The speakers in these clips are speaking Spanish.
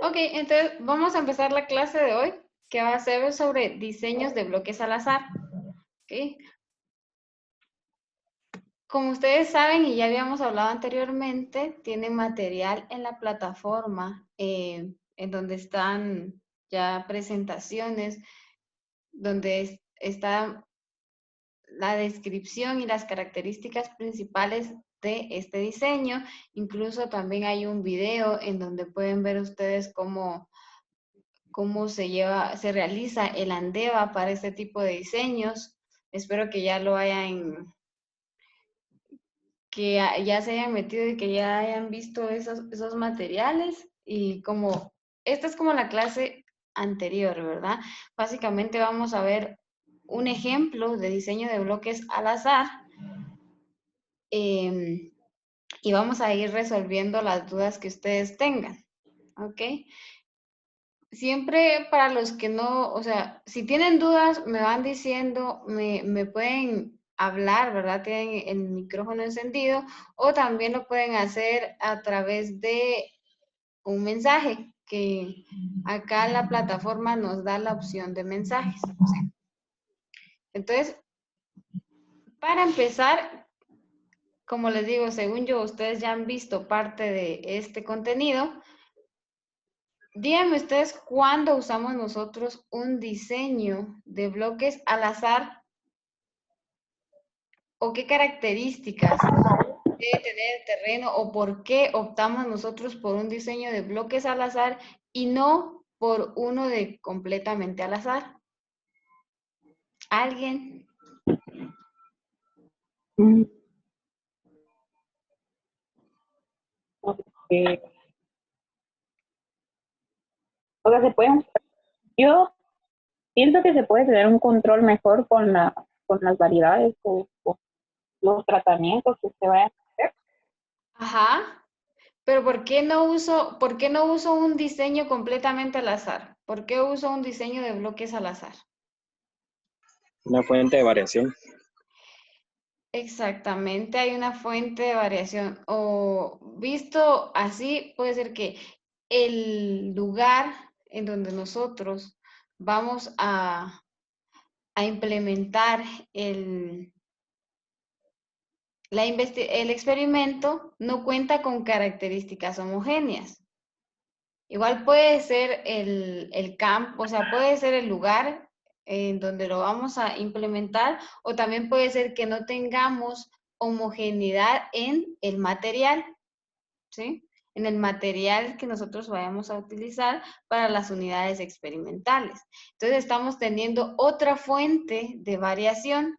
Ok, entonces vamos a empezar la clase de hoy, que va a ser sobre diseños de bloques al azar. Ok. Como ustedes saben y ya habíamos hablado anteriormente, tienen material en la plataforma en donde están ya presentaciones, donde está la descripción y las características principales de este diseño. Incluso también hay un video en donde pueden ver ustedes cómo se realiza el ANDEVA para este tipo de diseños. Espero que ya lo hayan, ya se hayan metido y que ya hayan visto esos materiales. Y como, esta es como la clase anterior, ¿verdad? Básicamente vamos a ver un ejemplo de diseño de bloques al azar eh, y vamos a ir resolviendo las dudas que ustedes tengan, ¿ok? Siempre para los que no, o sea, si tienen dudas, me van diciendo, me pueden hablar, ¿verdad? Tienen el micrófono encendido o también lo pueden hacer a través de un mensaje que acá la plataforma nos da la opción de mensajes. Entonces, para empezar, como les digo, según yo, ustedes ya han visto parte de este contenido. Díganme ustedes cuándo usamos nosotros un diseño de bloques al azar o qué características debe tener el terreno o por qué optamos nosotros por un diseño de bloques al azar y no por uno de completamente al azar. ¿Alguien? Mm, porque, o sea, yo pienso que se puede tener un control mejor con las variedades o los tratamientos que se vayan a hacer. Ajá. Pero por qué no uso un diseño completamente al azar? ¿Por qué uso un diseño de bloques al azar? Una fuente de variación. Exactamente, hay una fuente de variación. O visto así, puede ser que el lugar en donde nosotros vamos a implementar el experimento no cuenta con características homogéneas. Igual puede ser el campo, o sea, puede ser el lugar en donde lo vamos a implementar, o también puede ser que no tengamos homogeneidad en el material, ¿sí? En el material que nosotros vayamos a utilizar para las unidades experimentales. Entonces estamos teniendo otra fuente de variación,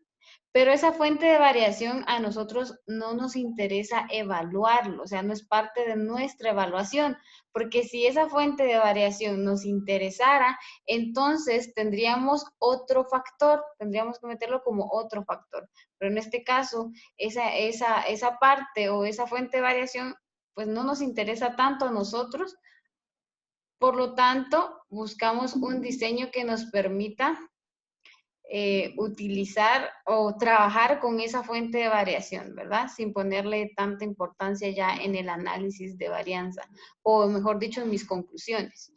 pero esa fuente de variación a nosotros no nos interesa evaluarlo, o sea, no es parte de nuestra evaluación, porque si esa fuente de variación nos interesara, entonces tendríamos otro factor, tendríamos que meterlo como otro factor. Pero en este caso, esa parte o esa fuente de variación, pues no nos interesa tanto a nosotros, por lo tanto, buscamos un diseño que nos permita utilizar o trabajar con esa fuente de variación, ¿verdad? Sin ponerle tanta importancia ya en el análisis de varianza, o mejor dicho, en mis conclusiones,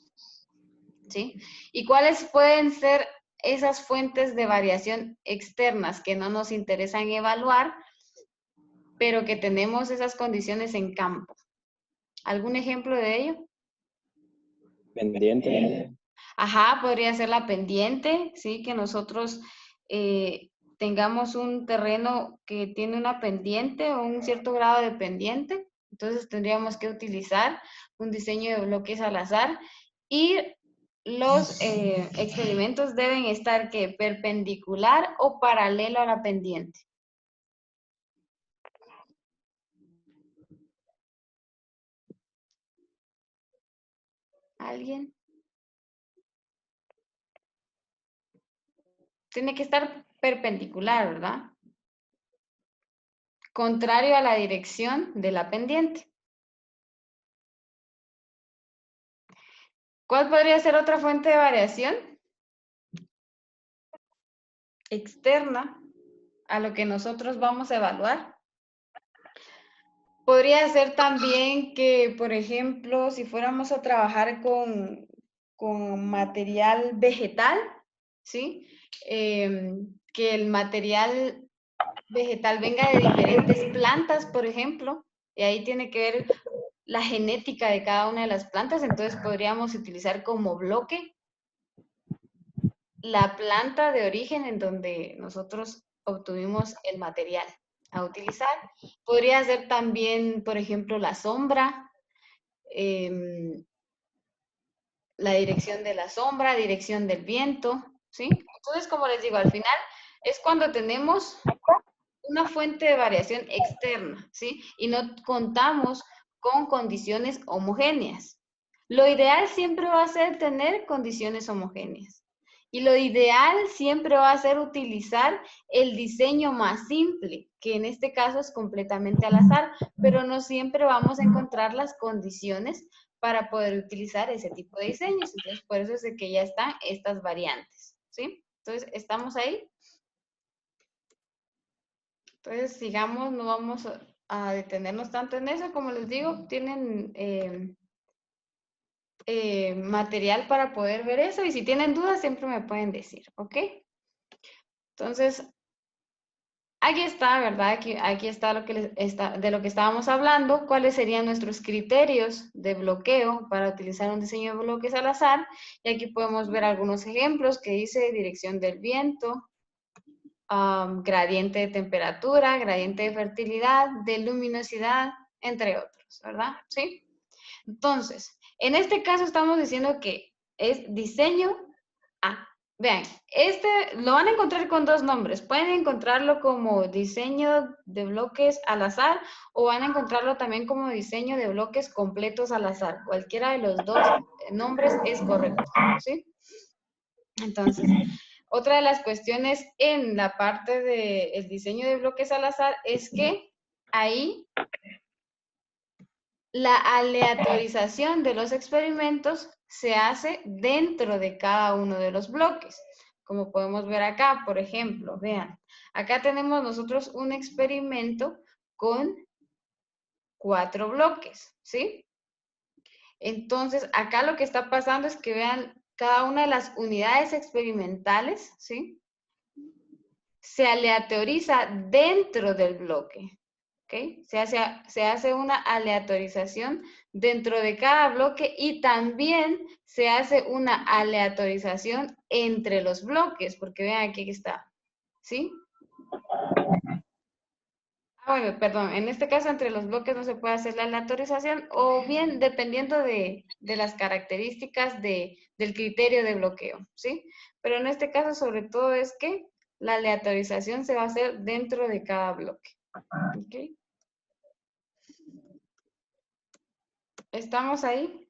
¿sí? ¿Y cuáles pueden ser esas fuentes de variación externas que no nos interesan evaluar, pero que tenemos esas condiciones en campo? ¿Algún ejemplo de ello? Pendiente. Ajá, podría ser la pendiente, ¿sí? Que nosotros tengamos un terreno que tiene una pendiente o un cierto grado de pendiente. Entonces tendríamos que utilizar un diseño de bloques al azar y los experimentos deben estar que perpendicular o paralelo a la pendiente. ¿Alguien? Tiene que estar perpendicular, ¿verdad? Contrario a la dirección de la pendiente. ¿Cuál podría ser otra fuente de variación? Externa a lo que nosotros vamos a evaluar. Podría ser también que, por ejemplo, si fuéramos a trabajar con material vegetal, ¿sí? Que el material vegetal venga de diferentes plantas, por ejemplo, y ahí tiene que ver la genética de cada una de las plantas, entonces podríamos utilizar como bloque la planta de origen en donde nosotros obtuvimos el material a utilizar. Podría ser también, por ejemplo, la sombra, la dirección de la sombra, dirección del viento, ¿sí? Entonces, como les digo, al final es cuando tenemos una fuente de variación externa, ¿sí? Y no contamos con condiciones homogéneas. Lo ideal siempre va a ser tener condiciones homogéneas. Y lo ideal siempre va a ser utilizar el diseño más simple, que en este caso es completamente al azar, pero no siempre vamos a encontrar las condiciones para poder utilizar ese tipo de diseños. Entonces, por eso es de que ya están estas variantes, ¿sí? Entonces, ¿estamos ahí? Entonces, sigamos, no vamos a detenernos tanto en eso. Como les digo, tienen material para poder ver eso y si tienen dudas siempre me pueden decir, ¿ok? Entonces, aquí está, ¿verdad? Aquí está lo que de lo que estábamos hablando, cuáles serían nuestros criterios de bloqueo para utilizar un diseño de bloques al azar. Y aquí podemos ver algunos ejemplos que dice dirección del viento, gradiente de temperatura, gradiente de fertilidad, de luminosidad, entre otros, ¿verdad? ¿Sí? Entonces, en este caso estamos diciendo que es diseño A. Vean, este lo van a encontrar con dos nombres. Pueden encontrarlo como diseño de bloques al azar o van a encontrarlo también como diseño de bloques completos al azar. Cualquiera de los dos nombres es correcto, ¿sí? Entonces, otra de las cuestiones en la parte del diseño de bloques al azar es que ahí la aleatorización de los experimentos se hace dentro de cada uno de los bloques. Como podemos ver acá, por ejemplo, vean, acá tenemos nosotros un experimento con 4 bloques, ¿sí? Entonces, acá lo que está pasando es que vean cada una de las unidades experimentales, ¿sí? Se aleatoriza dentro del bloque, ¿ok? Se hace una aleatorización dentro de cada bloque y también se hace una aleatorización entre los bloques, porque vean aquí que está, ¿sí? Bueno, perdón, en este caso entre los bloques no se puede hacer la aleatorización o bien dependiendo de las características del criterio de bloqueo, ¿sí? Pero en este caso sobre todo es que la aleatorización se va a hacer dentro de cada bloque, ¿ok? ¿Estamos ahí?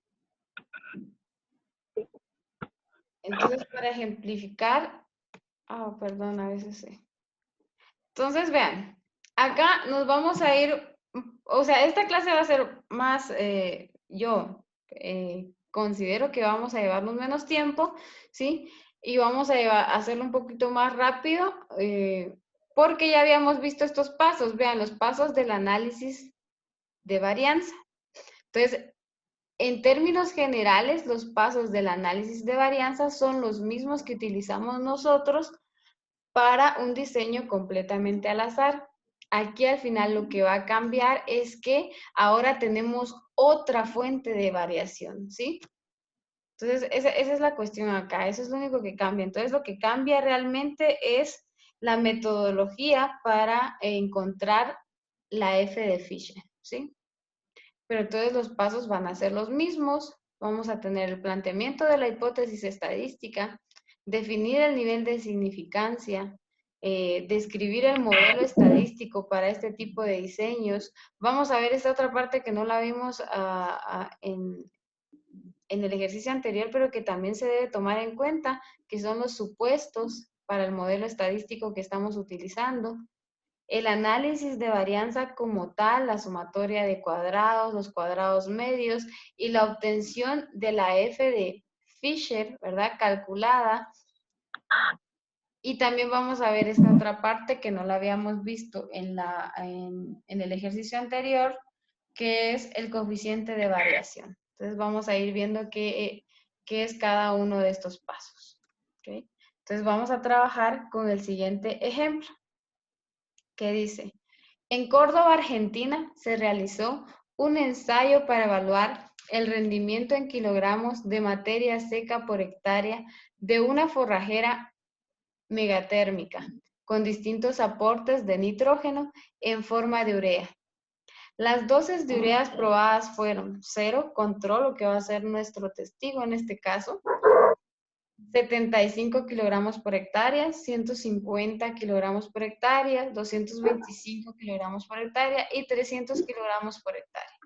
Entonces, para ejemplificar, perdón, a veces sí. Entonces, vean, acá nos vamos a ir, o sea, esta clase va a ser más, yo considero que vamos a llevarnos menos tiempo, ¿sí? Y vamos a hacerlo un poquito más rápido, porque ya habíamos visto estos pasos, vean, los pasos del análisis de varianza. Entonces, en términos generales, los pasos del análisis de varianza son los mismos que utilizamos nosotros para un diseño completamente al azar. Aquí al final lo que va a cambiar es que ahora tenemos otra fuente de variación, ¿sí? Entonces, esa es la cuestión acá, eso es lo único que cambia. Entonces, lo que cambia realmente es la metodología para encontrar la F de Fisher, ¿sí? Pero entonces los pasos van a ser los mismos. Vamos a tener el planteamiento de la hipótesis estadística, definir el nivel de significancia, describir el modelo estadístico para este tipo de diseños. Vamos a ver esta otra parte que no la vimos en el ejercicio anterior, pero que también se debe tomar en cuenta, que son los supuestos para el modelo estadístico que estamos utilizando. El análisis de varianza como tal, la sumatoria de cuadrados, los cuadrados medios y la obtención de la F de Fisher, ¿verdad? Calculada. Y también vamos a ver esta otra parte que no la habíamos visto en el ejercicio anterior, que es el coeficiente de variación. Entonces vamos a ir viendo qué es cada uno de estos pasos. ¿Okay? Entonces vamos a trabajar con el siguiente ejemplo, que dice, en Córdoba, Argentina, se realizó un ensayo para evaluar el rendimiento en kilogramos de materia seca por hectárea de una forrajera megatérmica, con distintos aportes de nitrógeno en forma de urea. Las dosis de ureas probadas fueron 0, control, lo que va a ser nuestro testigo en este caso, 75 kilogramos por hectárea, 150 kilogramos por hectárea, 225 kilogramos por hectárea y 300 kilogramos por hectárea.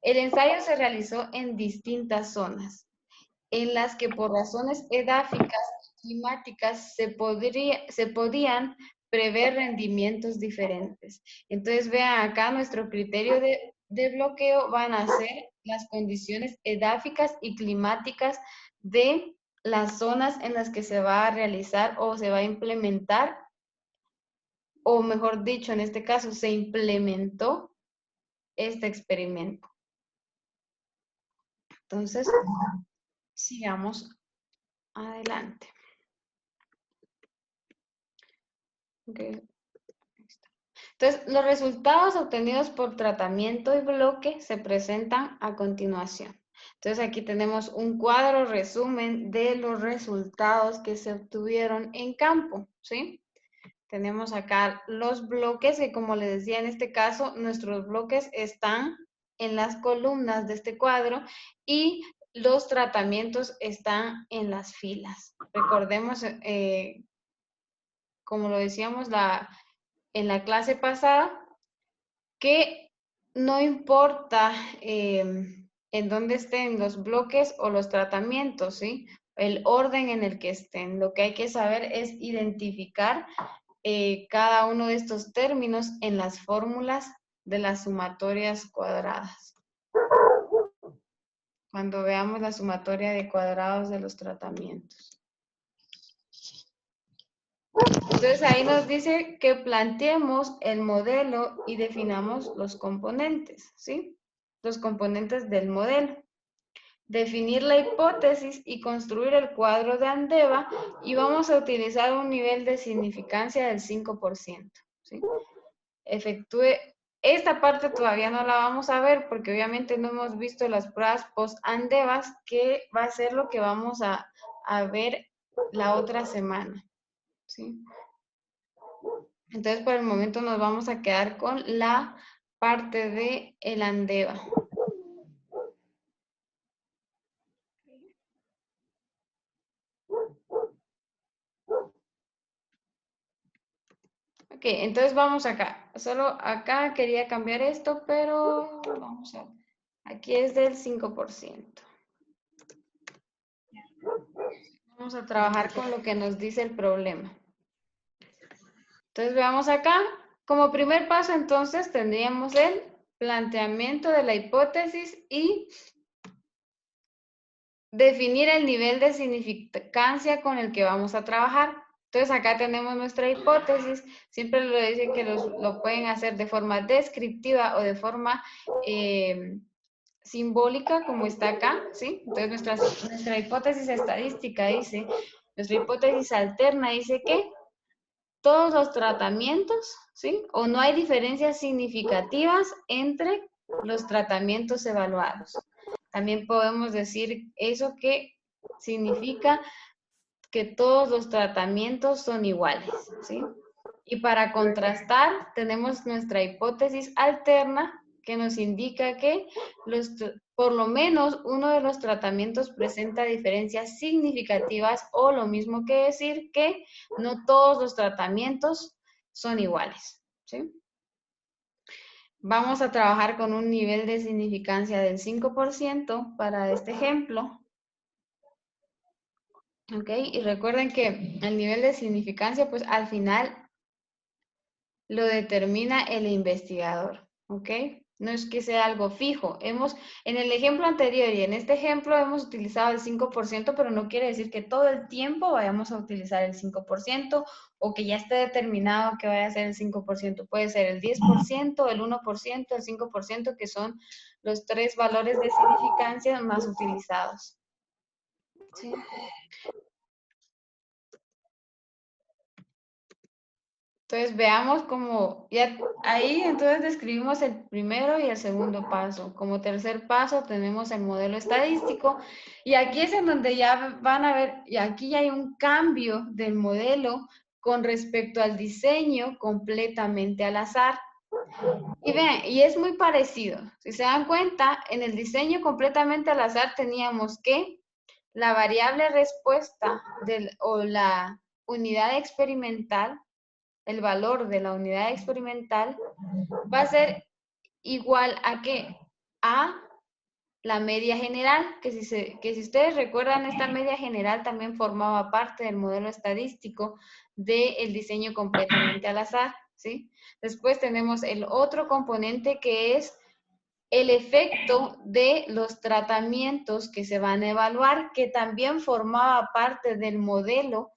El ensayo se realizó en distintas zonas, en las que por razones edáficas y climáticas se podían prever rendimientos diferentes. Entonces, vean acá nuestro criterio de bloqueo van a ser las condiciones edáficas y climáticas de las zonas en las que se va a realizar o se va a implementar, o mejor dicho, en este caso, se implementó este experimento. Entonces, sigamos adelante. Okay. Entonces, los resultados obtenidos por tratamiento y bloque se presentan a continuación. Entonces, aquí tenemos un cuadro resumen de los resultados que se obtuvieron en campo, ¿sí? Tenemos acá los bloques, que como les decía en este caso, nuestros bloques están en las columnas de este cuadro y los tratamientos están en las filas. Recordemos, como lo decíamos en la clase pasada, que no importa en dónde estén los bloques o los tratamientos, ¿sí? El orden en el que estén. Lo que hay que saber es identificar cada uno de estos términos en las fórmulas de las sumatorias cuadradas. Cuando veamos la sumatoria de cuadrados de los tratamientos. Entonces ahí nos dice que planteemos el modelo y definamos los componentes, ¿sí? Los componentes del modelo. Definir la hipótesis y construir el cuadro de Andeva y vamos a utilizar un nivel de significancia del 5%, ¿sí? Efectúe, esta parte todavía no la vamos a ver porque obviamente no hemos visto las pruebas post-Andevas, que va a ser lo que vamos a ver la otra semana, ¿sí? Entonces, por el momento nos vamos a quedar con la parte de el Andeva. Ok, entonces vamos acá. Solo acá quería cambiar esto, pero vamos a... Aquí es del 5%. Vamos a trabajar con lo que nos dice el problema. Entonces veamos acá. Como primer paso, entonces, tendríamos el planteamiento de la hipótesis y definir el nivel de significancia con el que vamos a trabajar. Entonces acá tenemos nuestra hipótesis, siempre lo dicen que lo pueden hacer de forma descriptiva o de forma simbólica, como está acá, ¿sí? Entonces nuestra hipótesis estadística dice, nuestra hipótesis alterna dice que todos los tratamientos, ¿sí? O no hay diferencias significativas entre los tratamientos evaluados. También podemos decir eso que significa que todos los tratamientos son iguales, ¿sí? Y para contrastar, tenemos nuestra hipótesis alterna que nos indica que por lo menos uno de los tratamientos presenta diferencias significativas o lo mismo que decir que no todos los tratamientos son iguales, ¿sí? Vamos a trabajar con un nivel de significancia del 5% para este ejemplo. ¿Ok? Y recuerden que el nivel de significancia, pues al final lo determina el investigador. ¿Ok? No es que sea algo fijo. En el ejemplo anterior y en este ejemplo hemos utilizado el 5%, pero no quiere decir que todo el tiempo vayamos a utilizar el 5% o que ya esté determinado que vaya a ser el 5%. Puede ser el 10%, el 1%, el 5%, que son los 3 valores de significancia más utilizados. ¿Sí? Entonces veamos cómo, ya ahí entonces describimos el primero y el segundo paso. Como tercer paso tenemos el modelo estadístico y aquí es en donde ya van a ver, y aquí ya hay un cambio del modelo con respecto al diseño completamente al azar. Y vean, y es muy parecido. Si se dan cuenta, en el diseño completamente al azar teníamos que la variable respuesta o la unidad experimental, el valor de la unidad experimental va a ser igual a ¿qué? A la media general, que si ustedes recuerdan, esta media general también formaba parte del modelo estadístico del diseño completamente al azar, ¿sí? Después tenemos el otro componente que es el efecto de los tratamientos que se van a evaluar, que también formaba parte del modelo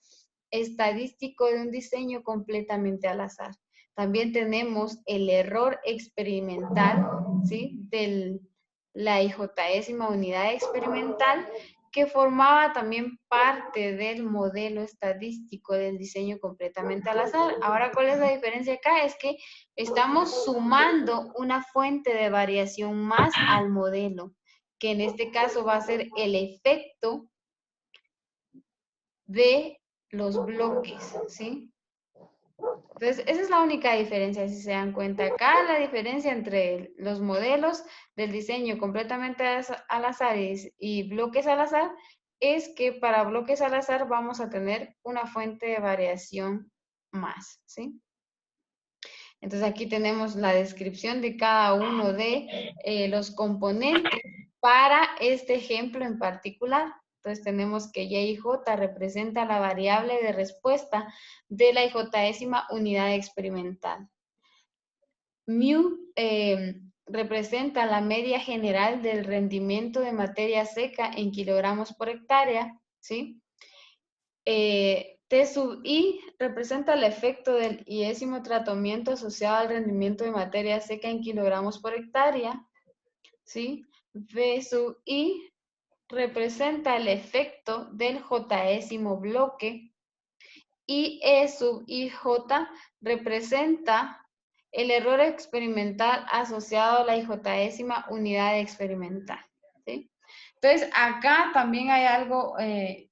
estadístico de un diseño completamente al azar. También tenemos el error experimental, ¿sí? De la IJésima unidad experimental, que formaba también parte del modelo estadístico del diseño completamente al azar. Ahora, ¿cuál es la diferencia acá? Es que estamos sumando una fuente de variación más al modelo, que en este caso va a ser el efecto de los bloques, ¿sí? Entonces, esa es la única diferencia, si se dan cuenta. Acá la diferencia entre los modelos del diseño completamente al azar y bloques al azar es que para bloques al azar vamos a tener una fuente de variación más, ¿sí? Entonces, aquí tenemos la descripción de cada uno de los componentes para este ejemplo en particular. Entonces tenemos que Y y J representa la variable de respuesta de la IJésima unidad experimental. Mu representa la media general del rendimiento de materia seca en kilogramos por hectárea, ¿sí? T sub I representa el efecto del iésimo tratamiento asociado al rendimiento de materia seca en kilogramos por hectárea, ¿sí? V sub I representa el efecto del Jésimo bloque y E sub IJ representa el error experimental asociado a la IJésima unidad experimental, ¿sí? Entonces, acá también hay algo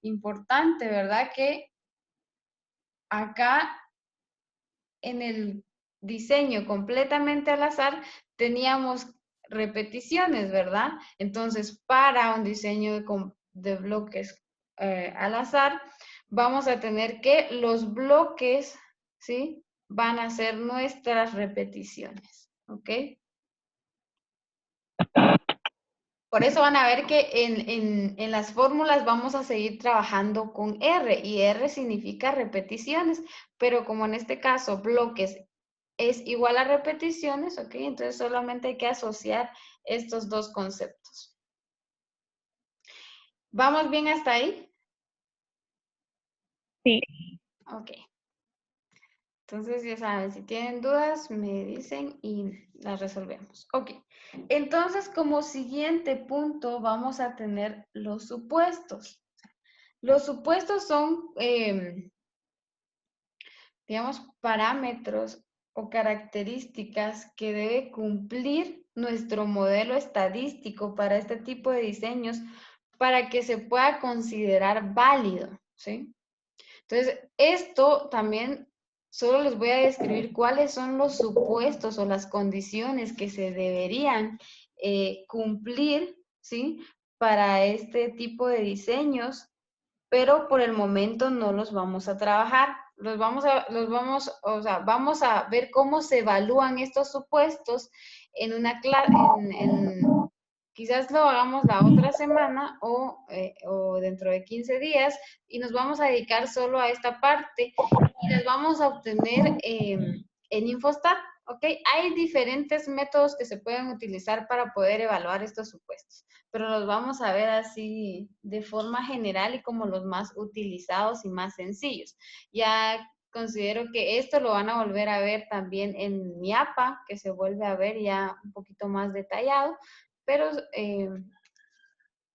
importante, ¿verdad? Que acá en el diseño completamente al azar teníamos repeticiones, ¿verdad? Entonces, para un diseño de bloques al azar, vamos a tener que los bloques, ¿sí? Van a ser nuestras repeticiones, ¿ok? Por eso van a ver que en las fórmulas vamos a seguir trabajando con R, y R significa repeticiones, pero como en este caso bloques es igual a repeticiones, ¿ok? Entonces solamente hay que asociar estos dos conceptos. ¿Vamos bien hasta ahí? Sí. Ok. Entonces, ya saben, si tienen dudas, me dicen y las resolvemos. Ok. Entonces, como siguiente punto, vamos a tener los supuestos. Los supuestos son, digamos, parámetros o características que debe cumplir nuestro modelo estadístico para este tipo de diseños para que se pueda considerar válido, ¿sí? Entonces, esto también solo les voy a describir cuáles son los supuestos o las condiciones que se deberían cumplir, ¿sí? Para este tipo de diseños, pero por el momento no los vamos a trabajar. Vamos a ver cómo se evalúan estos supuestos en una clase, quizás lo hagamos la otra semana o dentro de 15 días y nos vamos a dedicar solo a esta parte y las vamos a obtener en Infostat. ¿ok? Hay diferentes métodos que se pueden utilizar para poder evaluar estos supuestos, pero los vamos a ver así de forma general y como los más utilizados y más sencillos. Ya considero que esto lo van a volver a ver también en MIAPA, que se vuelve a ver ya un poquito más detallado, pero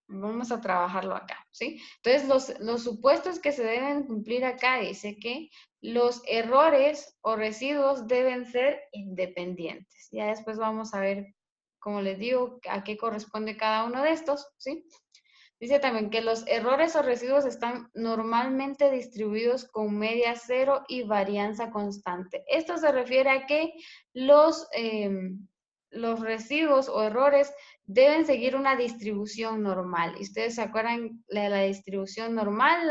vamos a trabajarlo acá, ¿sí? Entonces, los supuestos que se deben cumplir acá dice que los errores o residuos deben ser independientes. Ya después vamos a ver, como les digo, a qué corresponde cada uno de estos, ¿sí? Dice también que los errores o residuos están normalmente distribuidos con media cero y varianza constante. Esto se refiere a que los residuos o errores deben seguir una distribución normal. ¿Y ustedes se acuerdan de la distribución normal?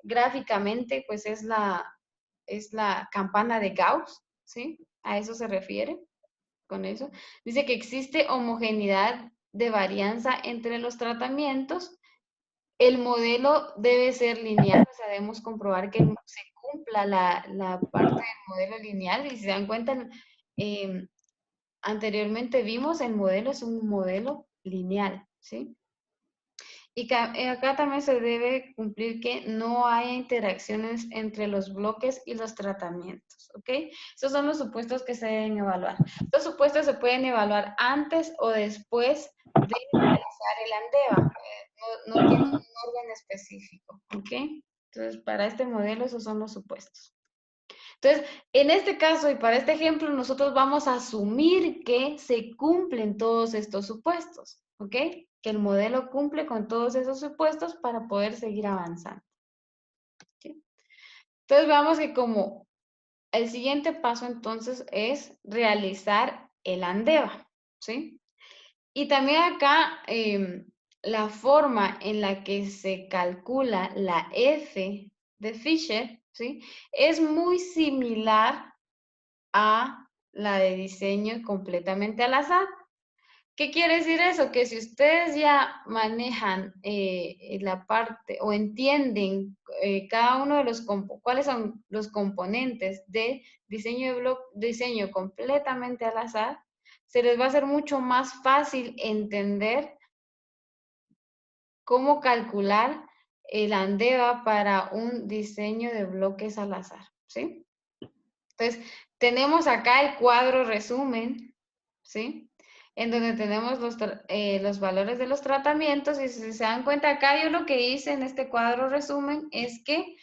Gráficamente, pues es la campana de Gauss, ¿sí? A eso se refiere con eso. Dice que existe homogeneidad de varianza entre los tratamientos. El modelo debe ser lineal, o sea, debemos comprobar que se cumpla la parte del modelo lineal. Y si se dan cuenta, eh, anteriormente vimos el modelo es un modelo lineal, ¿sí? Y acá también se debe cumplir que no haya interacciones entre los bloques y los tratamientos, ¿ok? Esos son los supuestos que se deben evaluar. Estos supuestos se pueden evaluar antes o después de realizar el ANDEVA. No tiene un orden específico, ¿ok? Entonces, para este modelo esos son los supuestos. Entonces, en este caso y para este ejemplo, nosotros vamos a asumir que se cumplen todos estos supuestos, ¿ok? Que el modelo cumple con todos esos supuestos para poder seguir avanzando. ¿Ok? Entonces, veamos que como el siguiente paso entonces es realizar el ANDEVA, ¿sí? Y también acá la forma en la que se calcula la F de Fisher, ¿sí? Es muy similar a la de diseño completamente al azar. ¿Qué quiere decir eso? Que si ustedes ya manejan la parte o entienden cada uno de cuáles son los componentes de diseño completamente al azar, se les va a hacer mucho más fácil entender cómo calcular el ANDEVA para un diseño de bloques al azar, ¿sí? Entonces, tenemos acá el cuadro resumen, ¿sí? En donde tenemos los valores de los tratamientos y si se dan cuenta acá, yo lo que hice en este cuadro resumen es que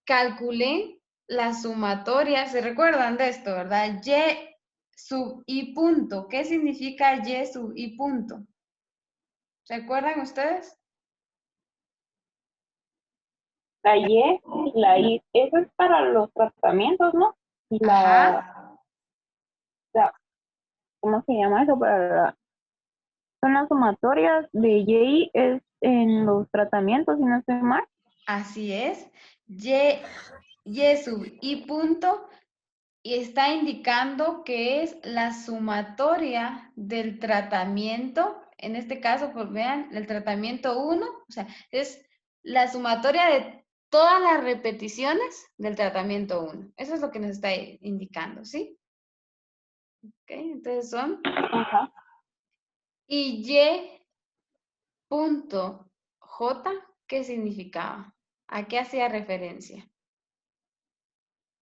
calculé la sumatoria, ¿se recuerdan de esto, verdad? Y sub I punto. ¿Qué significa Y sub I punto? ¿Se acuerdan ustedes? La I, eso es para los tratamientos, ¿no? Y Ajá. ¿cómo se llama eso? Son las sumatorias de Y es en los tratamientos, si no estoy mal. Así es. Y sub I punto y está indicando que es la sumatoria del tratamiento, en este caso, pues vean, el tratamiento 1, o sea, es la sumatoria de todas las repeticiones del tratamiento 1. Eso es lo que nos está indicando, ¿sí? Ok, entonces son. Ajá. Y Y punto J, ¿qué significaba? ¿A qué hacía referencia?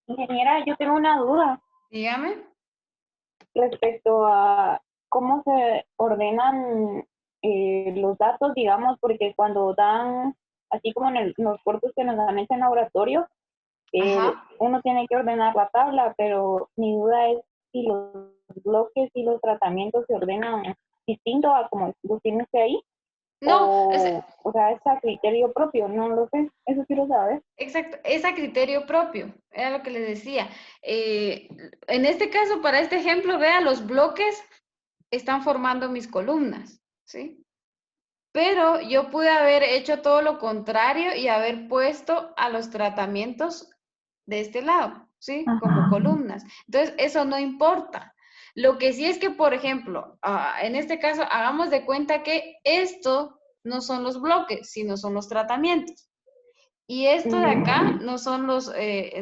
Ingeniera, yo tengo una duda Dígame. respecto a cómo se ordenan los datos, digamos, porque cuando dan, así como en los cortos que nos dan hecho en laboratorio, Ajá. uno tiene que ordenar la tabla, pero mi duda es si los bloques y los tratamientos se ordenan distinto a como los tienes ahí, No, o sea, es a criterio propio, no lo sé, eso quiero saber. exacto, es a criterio propio, era lo que les decía. En este caso, para este ejemplo, vea, los bloques están formando mis columnas, ¿sí? Pero yo pude haber hecho todo lo contrario y haber puesto a los tratamientos de este lado, ¿sí? Como columnas. Entonces, eso no importa. Lo que sí es que, por ejemplo, en este caso, hagamos de cuenta que esto no son los bloques, sino son los tratamientos. Y esto de acá no son los,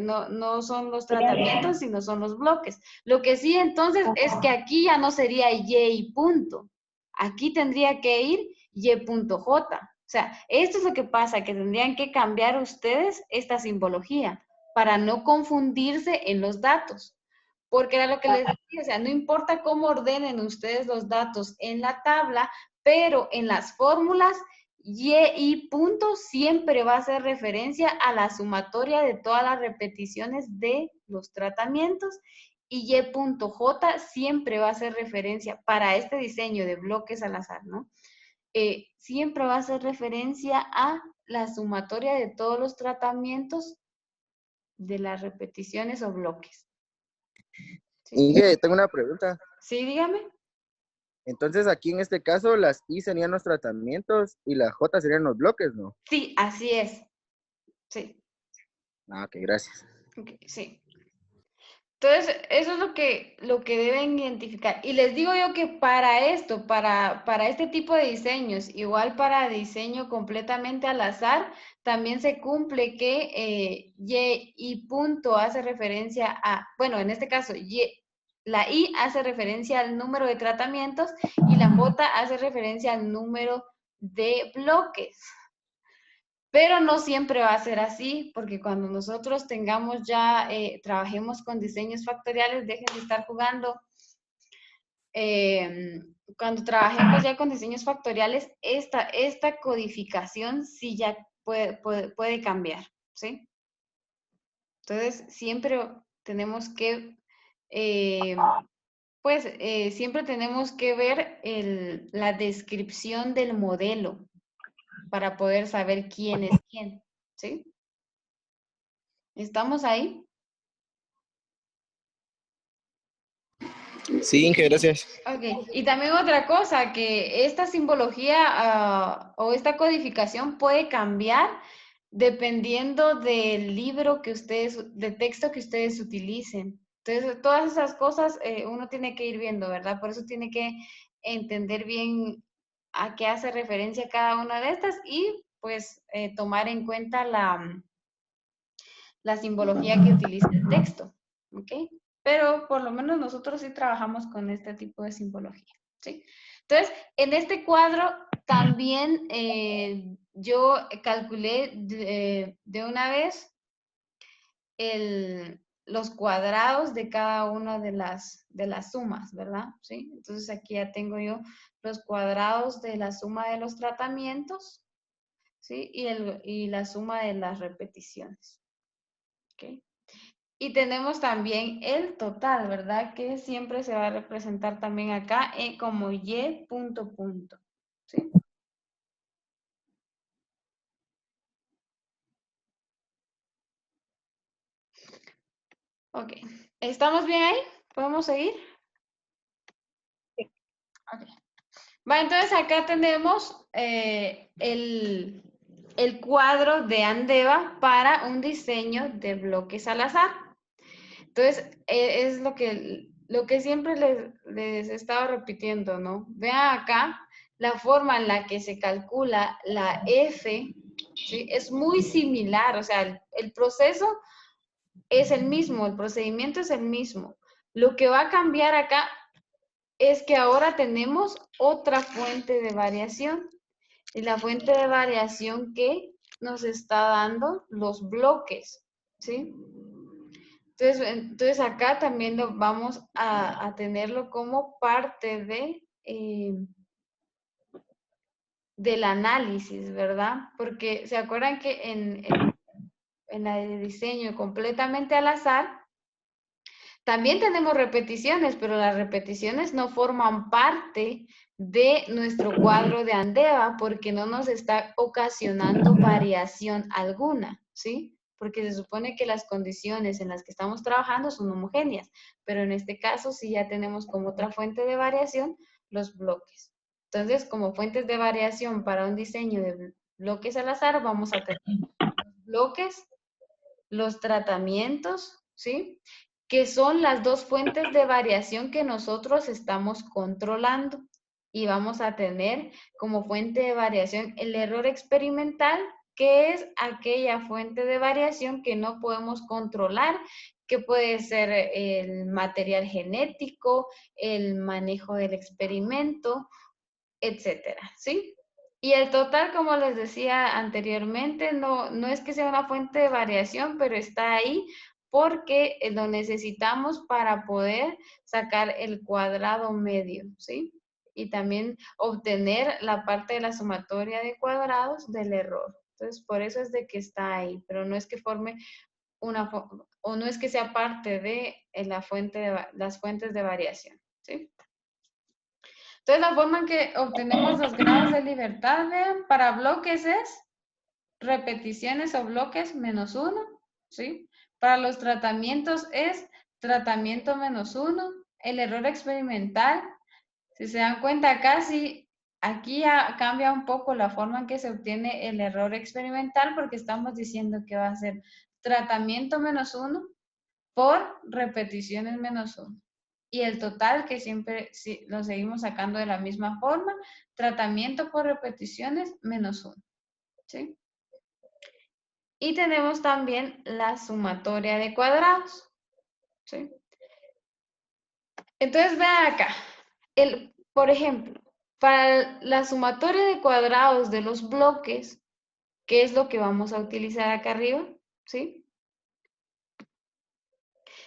no son los tratamientos, sino son los bloques. Lo que sí entonces es que aquí ya no sería y punto. Aquí tendría que ir y.j. O sea, esto es lo que pasa, que tendrían que cambiar ustedes esta simbología para no confundirse en los datos. Porque era lo que les decía, o sea, no importa cómo ordenen ustedes los datos en la tabla, pero en las fórmulas y punto siempre va a hacer referencia a la sumatoria de todas las repeticiones de los tratamientos y y.j siempre va a hacer referencia para este diseño de bloques al azar, ¿no? Siempre va a hacer referencia a la sumatoria de todos los tratamientos de las repeticiones o bloques. ¿Sí? Inge, tengo una pregunta. Sí, dígame. Entonces, aquí en este caso, las I serían los tratamientos y las J serían los bloques, ¿no? Sí, así es. Sí. Ah, ok, gracias. Okay, sí. Entonces, eso es lo que deben identificar. Y les digo yo que para esto, para este tipo de diseños, igual para diseño completamente al azar, también se cumple que y punto hace referencia a, bueno, en este caso, la I hace referencia al número de tratamientos y la J hace referencia al número de bloques. Pero no siempre va a ser así, porque cuando nosotros tengamos ya, trabajemos con diseños factoriales, dejen de estar jugando. Cuando trabajemos ya con diseños factoriales, esta codificación sí ya puede cambiar, ¿sí? Entonces, siempre tenemos que, siempre tenemos que ver la descripción del modelo para poder saber quién es quién, ¿sí? ¿Estamos ahí? Sí, Inge, gracias. Ok, y también otra cosa, que esta simbología o esta codificación puede cambiar dependiendo del libro que ustedes, de texto que ustedes utilicen. Entonces, todas esas cosas uno tiene que ir viendo, ¿verdad? Por eso tiene que entender bien a qué hace referencia cada una de estas y pues tomar en cuenta la simbología que utiliza el texto, ¿ok? Pero por lo menos nosotros sí trabajamos con este tipo de simbología, ¿sí? Entonces, en este cuadro también yo calculé de una vez los cuadrados de cada una de las sumas, ¿verdad? ¿Sí? Entonces aquí ya tengo yo los cuadrados de la suma de los tratamientos, ¿sí? Y la suma de las repeticiones, ¿ok? Y tenemos también el total, ¿verdad? Que siempre se va a representar también acá como y punto punto, ¿sí? Ok. ¿Estamos bien ahí? ¿Podemos seguir? Sí. Ok. Va, entonces acá tenemos el cuadro de Andeva para un diseño de bloques al azar. Entonces, es lo que siempre les he estado repitiendo, ¿no? Vean acá la forma en la que se calcula la F, ¿sí? Es muy similar, o sea, el proceso es el mismo, el procedimiento es el mismo. Lo que va a cambiar acá es que ahora tenemos otra fuente de variación. Y la fuente de variación que nos está dando los bloques, ¿sí? Entonces acá también lo vamos a tenerlo como parte del análisis, ¿verdad? Porque se acuerdan que en la de diseño completamente al azar, también tenemos repeticiones, pero las repeticiones no forman parte de nuestro cuadro de Andeva porque no nos está ocasionando variación alguna, ¿sí? Porque se supone que las condiciones en las que estamos trabajando son homogéneas, pero en este caso sí ya tenemos como otra fuente de variación los bloques. Entonces, como fuentes de variación para un diseño de bloques al azar, vamos a tener los bloques, los tratamientos, ¿sí? Que son las dos fuentes de variación que nosotros estamos controlando. Y vamos a tener como fuente de variación el error experimental que es aquella fuente de variación que no podemos controlar, que puede ser el material genético, el manejo del experimento, etcétera, ¿sí? Y el total, como les decía anteriormente, no es que sea una fuente de variación, pero está ahí porque lo necesitamos para poder sacar el cuadrado medio, ¿sí? Y también obtener la parte de la sumatoria de cuadrados del error. Entonces, por eso es de que está ahí, pero no es que forme o no es que sea parte de las fuentes de variación, ¿sí? Entonces, la forma en que obtenemos los grados de libertad, vean, para bloques es repeticiones o bloques menos 1, ¿sí? Para los tratamientos es tratamiento menos 1, el error experimental, si se dan cuenta casi, aquí ya cambia un poco la forma en que se obtiene el error experimental porque estamos diciendo que va a ser tratamiento menos 1 por repeticiones menos 1. Y el total, que siempre lo seguimos sacando de la misma forma, tratamiento por repeticiones menos 1. ¿Sí? Y tenemos también la sumatoria de cuadrados. ¿Sí? Entonces, vean acá. Por ejemplo, para la sumatoria de cuadrados de los bloques, ¿qué es lo que vamos a utilizar acá arriba? ¿Sí?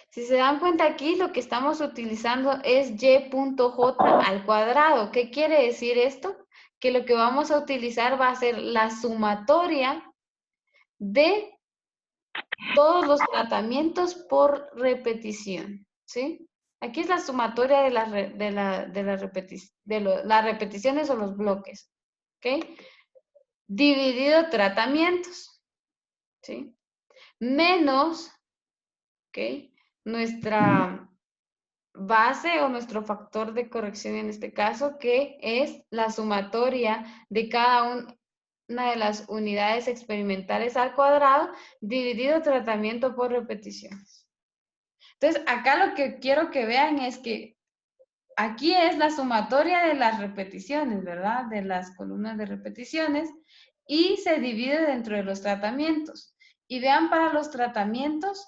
Si se dan cuenta aquí, lo que estamos utilizando es y.j al cuadrado. ¿Qué quiere decir esto? Que lo que vamos a utilizar va a ser la sumatoria de todos los tratamientos por repetición, ¿sí? Aquí es la sumatoria de las repeticiones o los bloques, ¿ok? Dividido tratamientos, ¿sí? Menos, ¿ok? Nuestra base o nuestro factor de corrección en este caso, que es la sumatoria de cada una de las unidades experimentales al cuadrado dividido tratamiento por repeticiones. Entonces, acá lo que quiero que vean es que aquí es la sumatoria de las repeticiones, ¿verdad? De las columnas de repeticiones y se divide dentro de los tratamientos. Y vean, para los tratamientos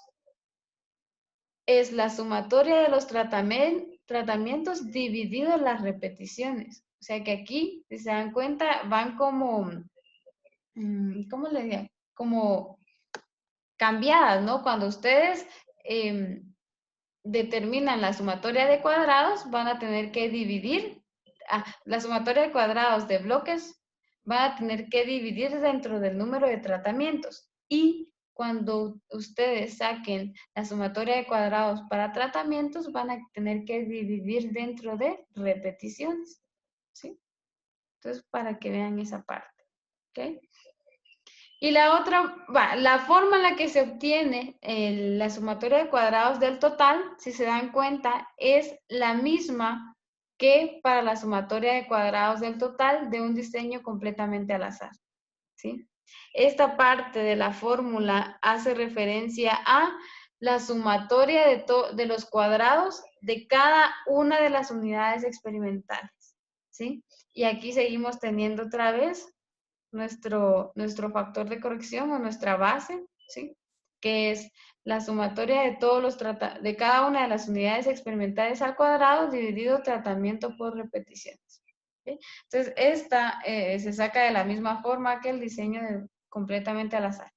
es la sumatoria de los tratamientos dividido en las repeticiones. O sea que aquí, si se dan cuenta, van como, ¿cómo le diría? Como cambiadas, ¿no? Cuando ustedes determinan la sumatoria de cuadrados, van a tener que dividir, la sumatoria de cuadrados de bloques, van a tener que dividir dentro del número de tratamientos. Y cuando ustedes saquen la sumatoria de cuadrados para tratamientos, van a tener que dividir dentro de repeticiones, ¿sí? Entonces, para que vean esa parte, ¿ok? Y la otra, la forma en la que se obtiene la sumatoria de cuadrados del total, si se dan cuenta, es la misma que para la sumatoria de cuadrados del total de un diseño completamente al azar, ¿sí? Esta parte de la fórmula hace referencia a la sumatoria de los cuadrados de cada una de las unidades experimentales, ¿sí? Y aquí seguimos teniendo otra vez nuestro factor de corrección o nuestra base, ¿sí? Que es la sumatoria de de cada una de las unidades experimentales al cuadrado dividido tratamiento por repeticiones. ¿Sí? Entonces, esta se saca de la misma forma que el diseño completamente al azar.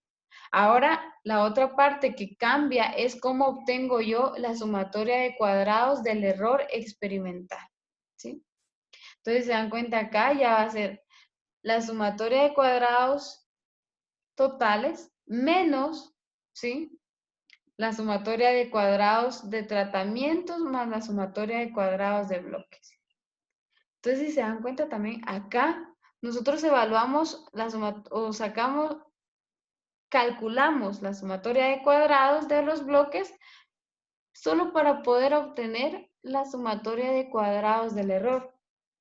Ahora, la otra parte que cambia es cómo obtengo yo la sumatoria de cuadrados del error experimental, ¿sí? Entonces, se dan cuenta acá, ya va a ser la sumatoria de cuadrados totales menos, ¿sí? La sumatoria de cuadrados de tratamientos más la sumatoria de cuadrados de bloques. Entonces, si se dan cuenta también, acá nosotros evaluamos calculamos la sumatoria de cuadrados de los bloques solo para poder obtener la sumatoria de cuadrados del error,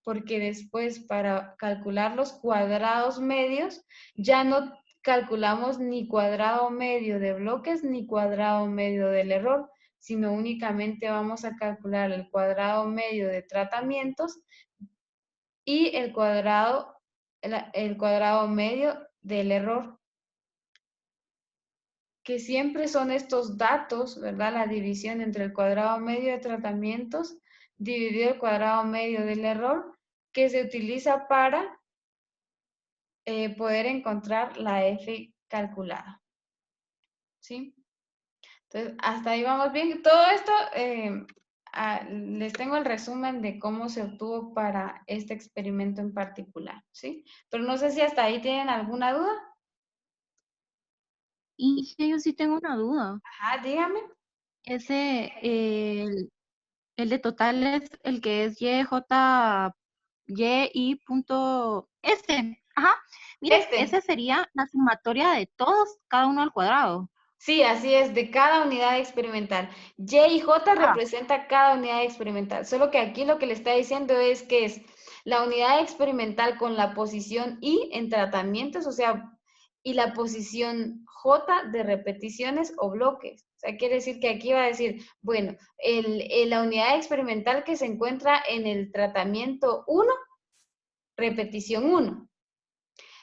porque después para calcular los cuadrados medios ya no calculamos ni cuadrado medio de bloques ni cuadrado medio del error, sino únicamente vamos a calcular el cuadrado medio de tratamientos y el cuadrado medio del error, que siempre son estos datos, ¿verdad? La división entre el cuadrado medio de tratamientos dividido el cuadrado medio del error, que se utiliza para poder encontrar la F calculada. ¿Sí? Entonces, hasta ahí vamos bien. Todo esto, les tengo el resumen de cómo se obtuvo para este experimento en particular, ¿sí? Pero no sé si hasta ahí tienen alguna duda. Y yo sí tengo una duda. Ajá, dígame. Ese, el de total es el que es YI.S. Ajá. Mire, ese sería la sumatoria de todos, cada uno al cuadrado. Sí, así es, de cada unidad experimental. Y y J representa cada unidad experimental. Solo que aquí lo que le está diciendo es que es la unidad experimental con la posición I en tratamientos, o sea, y la posición J de repeticiones o bloques. O sea, quiere decir que aquí va a decir, bueno, la unidad experimental que se encuentra en el tratamiento 1, repetición 1.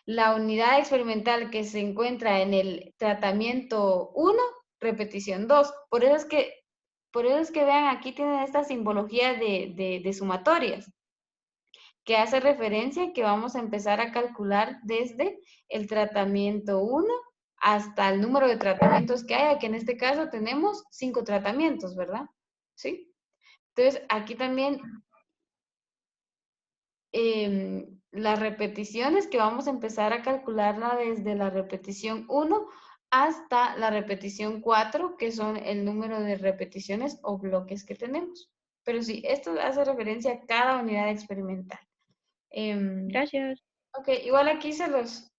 La unidad experimental que se encuentra en el tratamiento 1, repetición 2. Por eso es que vean, aquí tienen esta simbología de sumatorias, que hace referencia a que vamos a empezar a calcular desde el tratamiento 1 hasta el número de tratamientos que haya, que en este caso tenemos 5 tratamientos, ¿verdad? ¿Sí? Entonces, aquí también las repeticiones, que vamos a empezar a calcularla desde la repetición 1 hasta la repetición 4, que son el número de repeticiones o bloques que tenemos. Pero sí, esto hace referencia a cada unidad experimental. Gracias. Ok, igual aquí se los...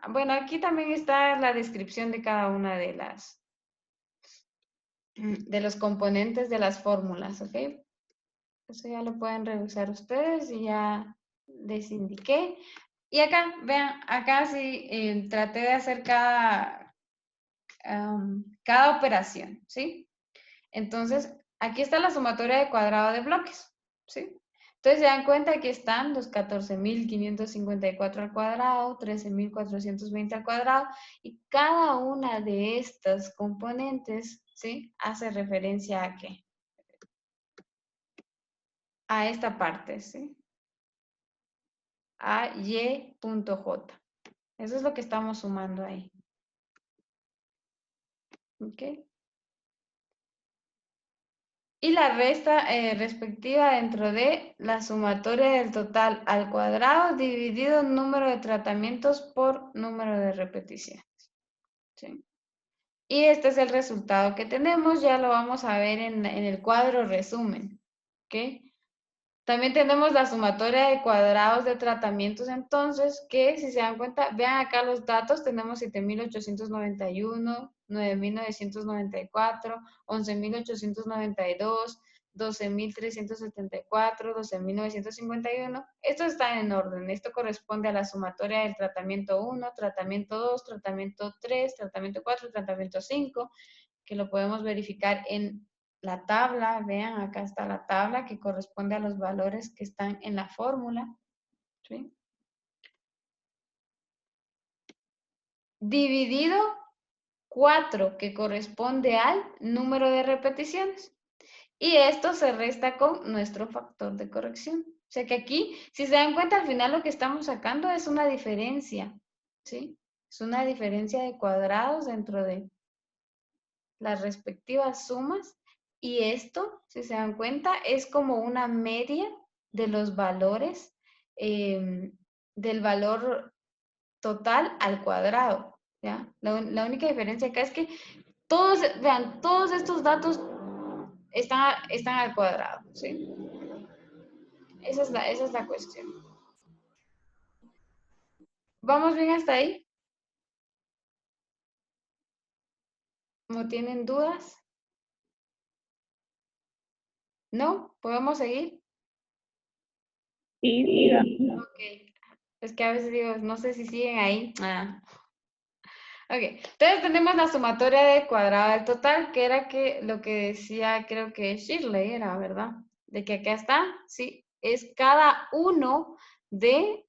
bueno, aquí también está la descripción de cada una de los componentes de las fórmulas, ¿ok? Eso ya lo pueden revisar ustedes y ya les indiqué. Y acá, vean, acá sí traté de hacer cada operación, ¿sí? Entonces, aquí está la sumatoria de cuadrado de bloques, ¿sí? Entonces, se dan cuenta que están los 14.554 al cuadrado, 13.420 al cuadrado, y cada una de estas componentes, ¿sí? Hace referencia a ¿qué? A esta parte, ¿sí? A y.j. Eso es lo que estamos sumando ahí. ¿Ok? Y la resta respectiva dentro de la sumatoria del total al cuadrado dividido en número de tratamientos por número de repeticiones. ¿Sí? Y este es el resultado que tenemos. Ya lo vamos a ver en el cuadro resumen. ¿Ok? También tenemos la sumatoria de cuadrados de tratamientos, entonces, que si se dan cuenta, vean acá los datos, tenemos 7.891, 9.994, 11.892, 12.374, 12.951. Estos están en orden. Esto corresponde a la sumatoria del tratamiento 1, tratamiento 2, tratamiento 3, tratamiento 4, tratamiento 5, que lo podemos verificar en la tabla. Vean, acá está la tabla que corresponde a los valores que están en la fórmula. ¿Sí? Dividido 4, que corresponde al número de repeticiones. Y esto se resta con nuestro factor de corrección. O sea que aquí, si se dan cuenta, al final lo que estamos sacando es una diferencia. ¿Sí? Es una diferencia de cuadrados dentro de las respectivas sumas. Y esto, si se dan cuenta, es como una media de los valores del valor total al cuadrado. ¿Ya? La única diferencia acá es que todos, vean, todos estos datos están al cuadrado. ¿Sí? Esa es la cuestión. ¿Vamos bien hasta ahí? ¿No tienen dudas? ¿No? ¿Podemos seguir? Sí, siga. Ok. Es que a veces digo, no sé si siguen ahí. Ok, entonces tenemos la sumatoria de cuadrado del total, que era lo que decía, creo que Shirley era, ¿verdad? De que acá está, sí, es cada uno de,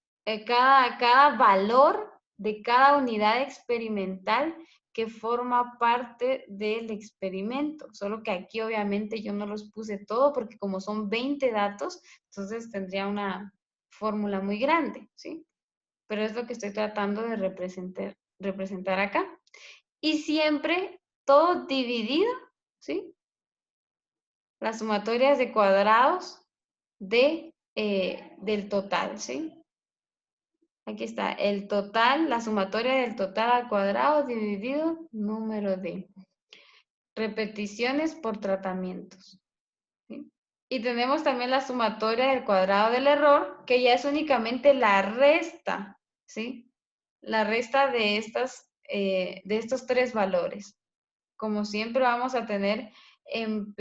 cada valor de cada unidad experimental que forma parte del experimento. Solo que aquí obviamente yo no los puse todo porque como son 20 datos, entonces tendría una fórmula muy grande, ¿sí? Pero es lo que estoy tratando de representar acá. Y siempre todo dividido, ¿sí? Las sumatorias de cuadrados del total, ¿sí? Aquí está, el total, la sumatoria del total al cuadrado dividido número de repeticiones por tratamientos, ¿sí? Y tenemos también la sumatoria del cuadrado del error, que ya es únicamente la resta, ¿sí? La resta de estos tres valores. Como siempre vamos a tener en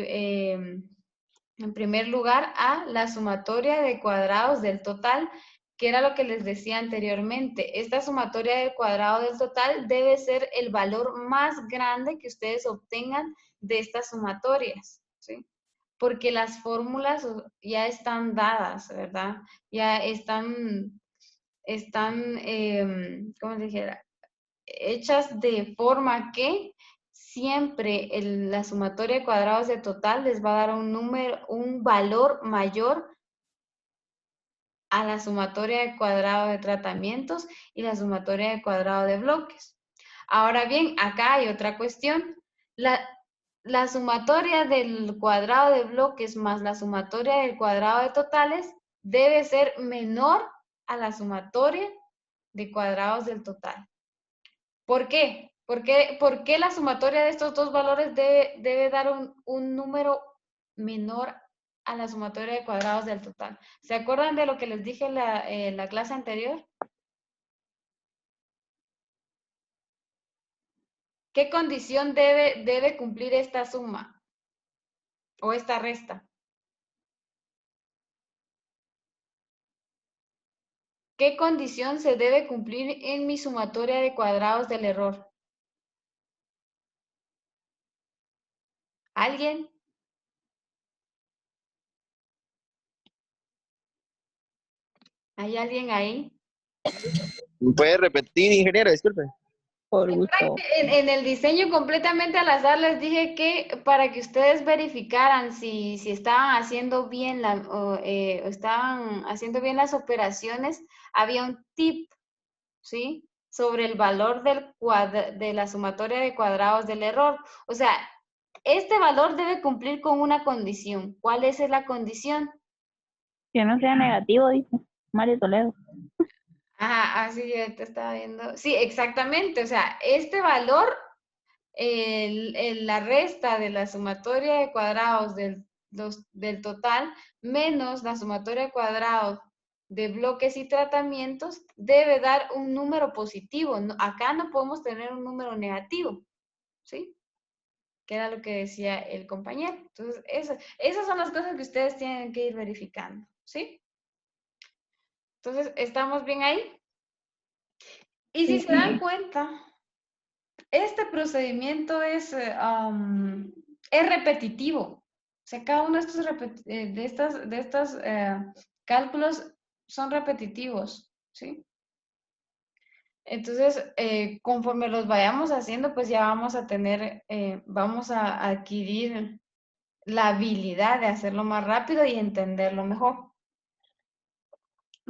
primer lugar a la sumatoria de cuadrados del total, que era lo que les decía anteriormente. Esta sumatoria del cuadrado del total debe ser el valor más grande que ustedes obtengan de estas sumatorias, ¿sí? Porque las fórmulas ya están dadas, ¿verdad? Ya están ¿cómo se dijera? Hechas de forma que siempre la sumatoria de cuadrados de total les va a dar un valor mayor a la sumatoria de cuadrado de tratamientos y la sumatoria de cuadrado de bloques. Ahora bien, acá hay otra cuestión. La sumatoria del cuadrado de bloques más la sumatoria del cuadrado de totales debe ser menor a la sumatoria de cuadrados del total. ¿Por qué? ¿Por qué la sumatoria de estos dos valores debe dar un número menor a la sumatoria de cuadrados del total? ¿Se acuerdan de lo que les dije en la clase anterior? ¿Qué condición debe cumplir esta suma o esta resta? ¿Qué condición se debe cumplir en mi sumatoria de cuadrados del error? ¿Alguien? ¿Hay alguien ahí? ¿Puede repetir, ingeniero? Disculpe. Por gusto. En el diseño completamente al azar les dije que para que ustedes verificaran si estaban haciendo bien o estaban haciendo bien las operaciones, había un tip, ¿sí? Sobre el valor de la sumatoria de cuadrados del error. O sea, este valor debe cumplir con una condición. ¿Cuál es la condición? Que no sea negativo, dice Mario Toledo. Ajá, así ya te estaba viendo. Sí, exactamente. O sea, este valor la resta de la sumatoria de cuadrados del total menos la sumatoria de cuadrados de bloques y tratamientos debe dar un número positivo. Acá no podemos tener un número negativo, ¿sí? Que era lo que decía el compañero. Entonces, esas son las cosas que ustedes tienen que ir verificando, ¿sí? Entonces, ¿estamos bien ahí? Y si se dan cuenta, este procedimiento es repetitivo. O sea, cada uno de estos cálculos son repetitivos, ¿sí? Entonces, conforme los vayamos haciendo, pues ya vamos a adquirir la habilidad de hacerlo más rápido y entenderlo mejor.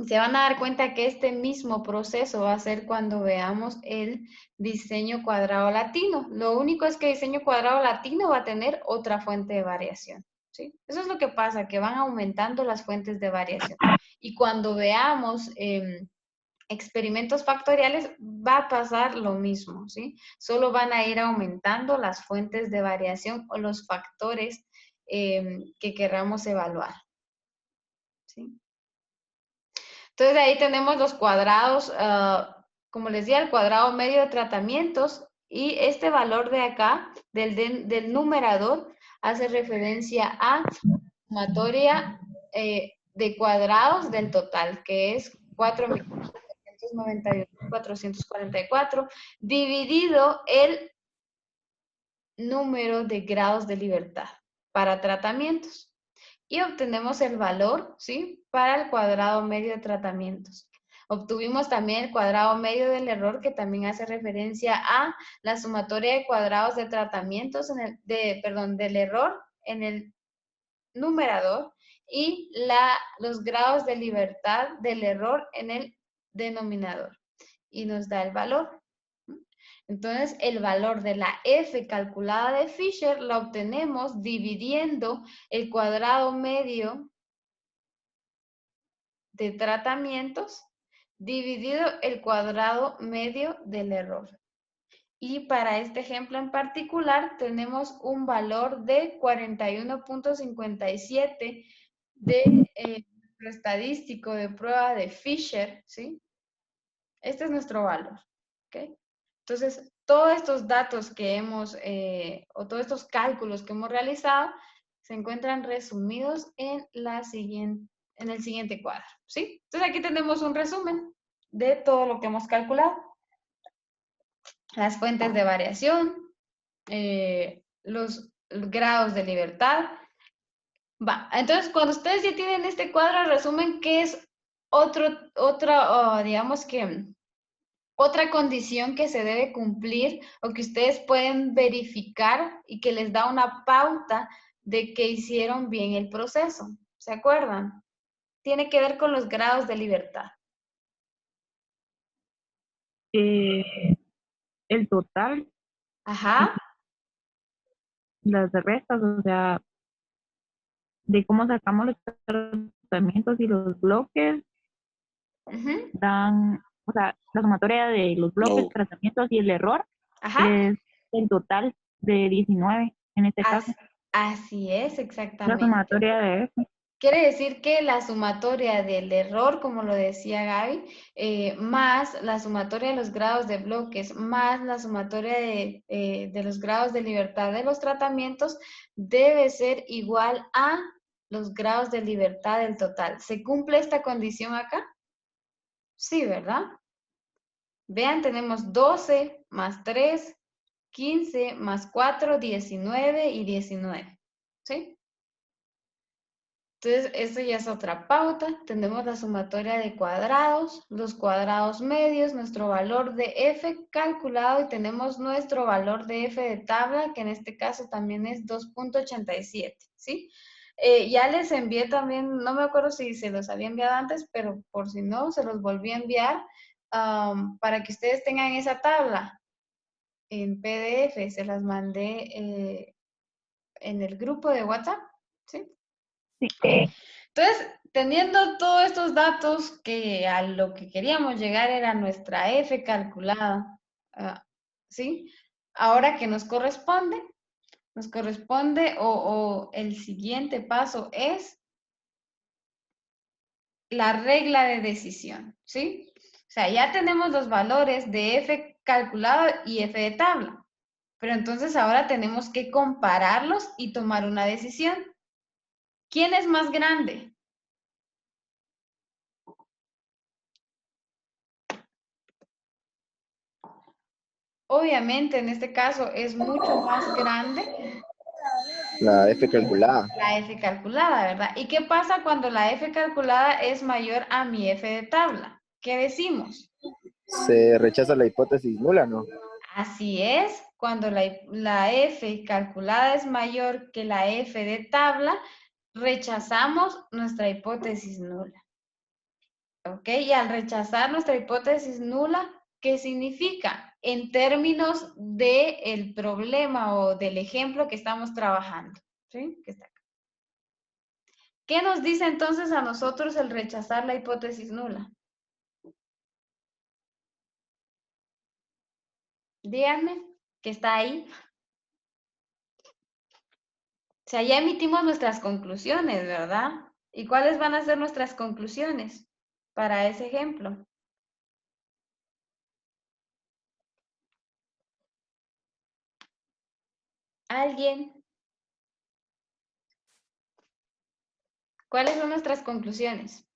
Se van a dar cuenta que este mismo proceso va a ser cuando veamos el diseño cuadrado latino. Lo único es que el diseño cuadrado latino va a tener otra fuente de variación, ¿sí? Eso es lo que pasa, que van aumentando las fuentes de variación. Y cuando veamos experimentos factoriales, va a pasar lo mismo, ¿sí? Solo van a ir aumentando las fuentes de variación o los factores que queramos evaluar, ¿sí? Entonces ahí tenemos los cuadrados, como les decía, el cuadrado medio de tratamientos y este valor de acá, del numerador, hace referencia a sumatoria de cuadrados del total, que es 4.791.444, dividido el número de grados de libertad para tratamientos. Y obtenemos el valor, ¿sí? Para el cuadrado medio de tratamientos. Obtuvimos también el cuadrado medio del error, que también hace referencia a la sumatoria de cuadrados de tratamientos, del error en el numerador y los grados de libertad del error en el denominador. Y nos da el valor. Entonces, el valor de la F calculada de Fisher la obtenemos dividiendo el cuadrado medio de tratamientos dividido el cuadrado medio del error. Y para este ejemplo en particular tenemos un valor de 41.57 de estadístico de prueba de Fisher, ¿sí? Este es nuestro valor, ¿ok? Entonces, todos estos datos que o todos estos cálculos que hemos realizado se encuentran resumidos en el siguiente cuadro, ¿sí? Entonces, aquí tenemos un resumen de todo lo que hemos calculado. Las fuentes de variación, los grados de libertad. Entonces, cuando ustedes ya tienen este cuadro, resumen que es digamos que otra condición que se debe cumplir o que ustedes pueden verificar y que les da una pauta de que hicieron bien el proceso. ¿Se acuerdan? Tiene que ver con los grados de libertad. El total, Ajá. las restas, o sea, de cómo sacamos los tratamientos y los bloques, Ujú. dan, o sea, la sumatoria de los bloques, No. tratamientos y el error Ajá. es el total de 19 en este caso. Así es, La exactamente. sumatoria de eso. Quiere decir que la sumatoria del error, como lo decía Gaby, más la sumatoria de los grados de bloques, más la sumatoria de los grados de libertad de los tratamientos, debe ser igual a los grados de libertad del total. ¿Se cumple esta condición acá? Sí, ¿verdad? Vean, tenemos 12 más 3, 15 más 4, 19 y 19. ¿Sí? Entonces, esto ya es otra pauta. Tenemos la sumatoria de cuadrados, los cuadrados medios, nuestro valor de F calculado y tenemos nuestro valor de F de tabla, que en este caso también es 2.87, ¿sí? Ya les envié también, no me acuerdo si se los había enviado antes, pero por si no, se los volví a enviar para que ustedes tengan esa tabla en PDF. Se las mandé en el grupo de WhatsApp, ¿sí? Sí. Entonces, teniendo todos estos datos que a lo que queríamos llegar era nuestra F calculada, ¿sí? Ahora que nos corresponde o el siguiente paso es la regla de decisión, ¿sí? O sea, ya tenemos los valores de F calculado y F de tabla, pero entonces ahora tenemos que compararlos y tomar una decisión. ¿Quién es más grande? Obviamente, en este caso es mucho más grande La F calculada. la F calculada, ¿verdad? ¿Y qué pasa cuando la F calculada es mayor a mi F de tabla? ¿Qué decimos? Se rechaza la hipótesis nula, ¿no? Así es, cuando la F calculada es mayor que la F de tabla, rechazamos nuestra hipótesis nula. ¿Ok? Y al rechazar nuestra hipótesis nula, ¿qué significa? En términos del problema o del ejemplo que estamos trabajando. ¿Sí? Que está acá. ¿Qué nos dice entonces a nosotros el rechazar la hipótesis nula? Díganme, que está ahí. O sea, ya emitimos nuestras conclusiones, ¿verdad? ¿Y cuáles van a ser nuestras conclusiones para ese ejemplo? ¿Alguien? ¿Cuáles son nuestras conclusiones?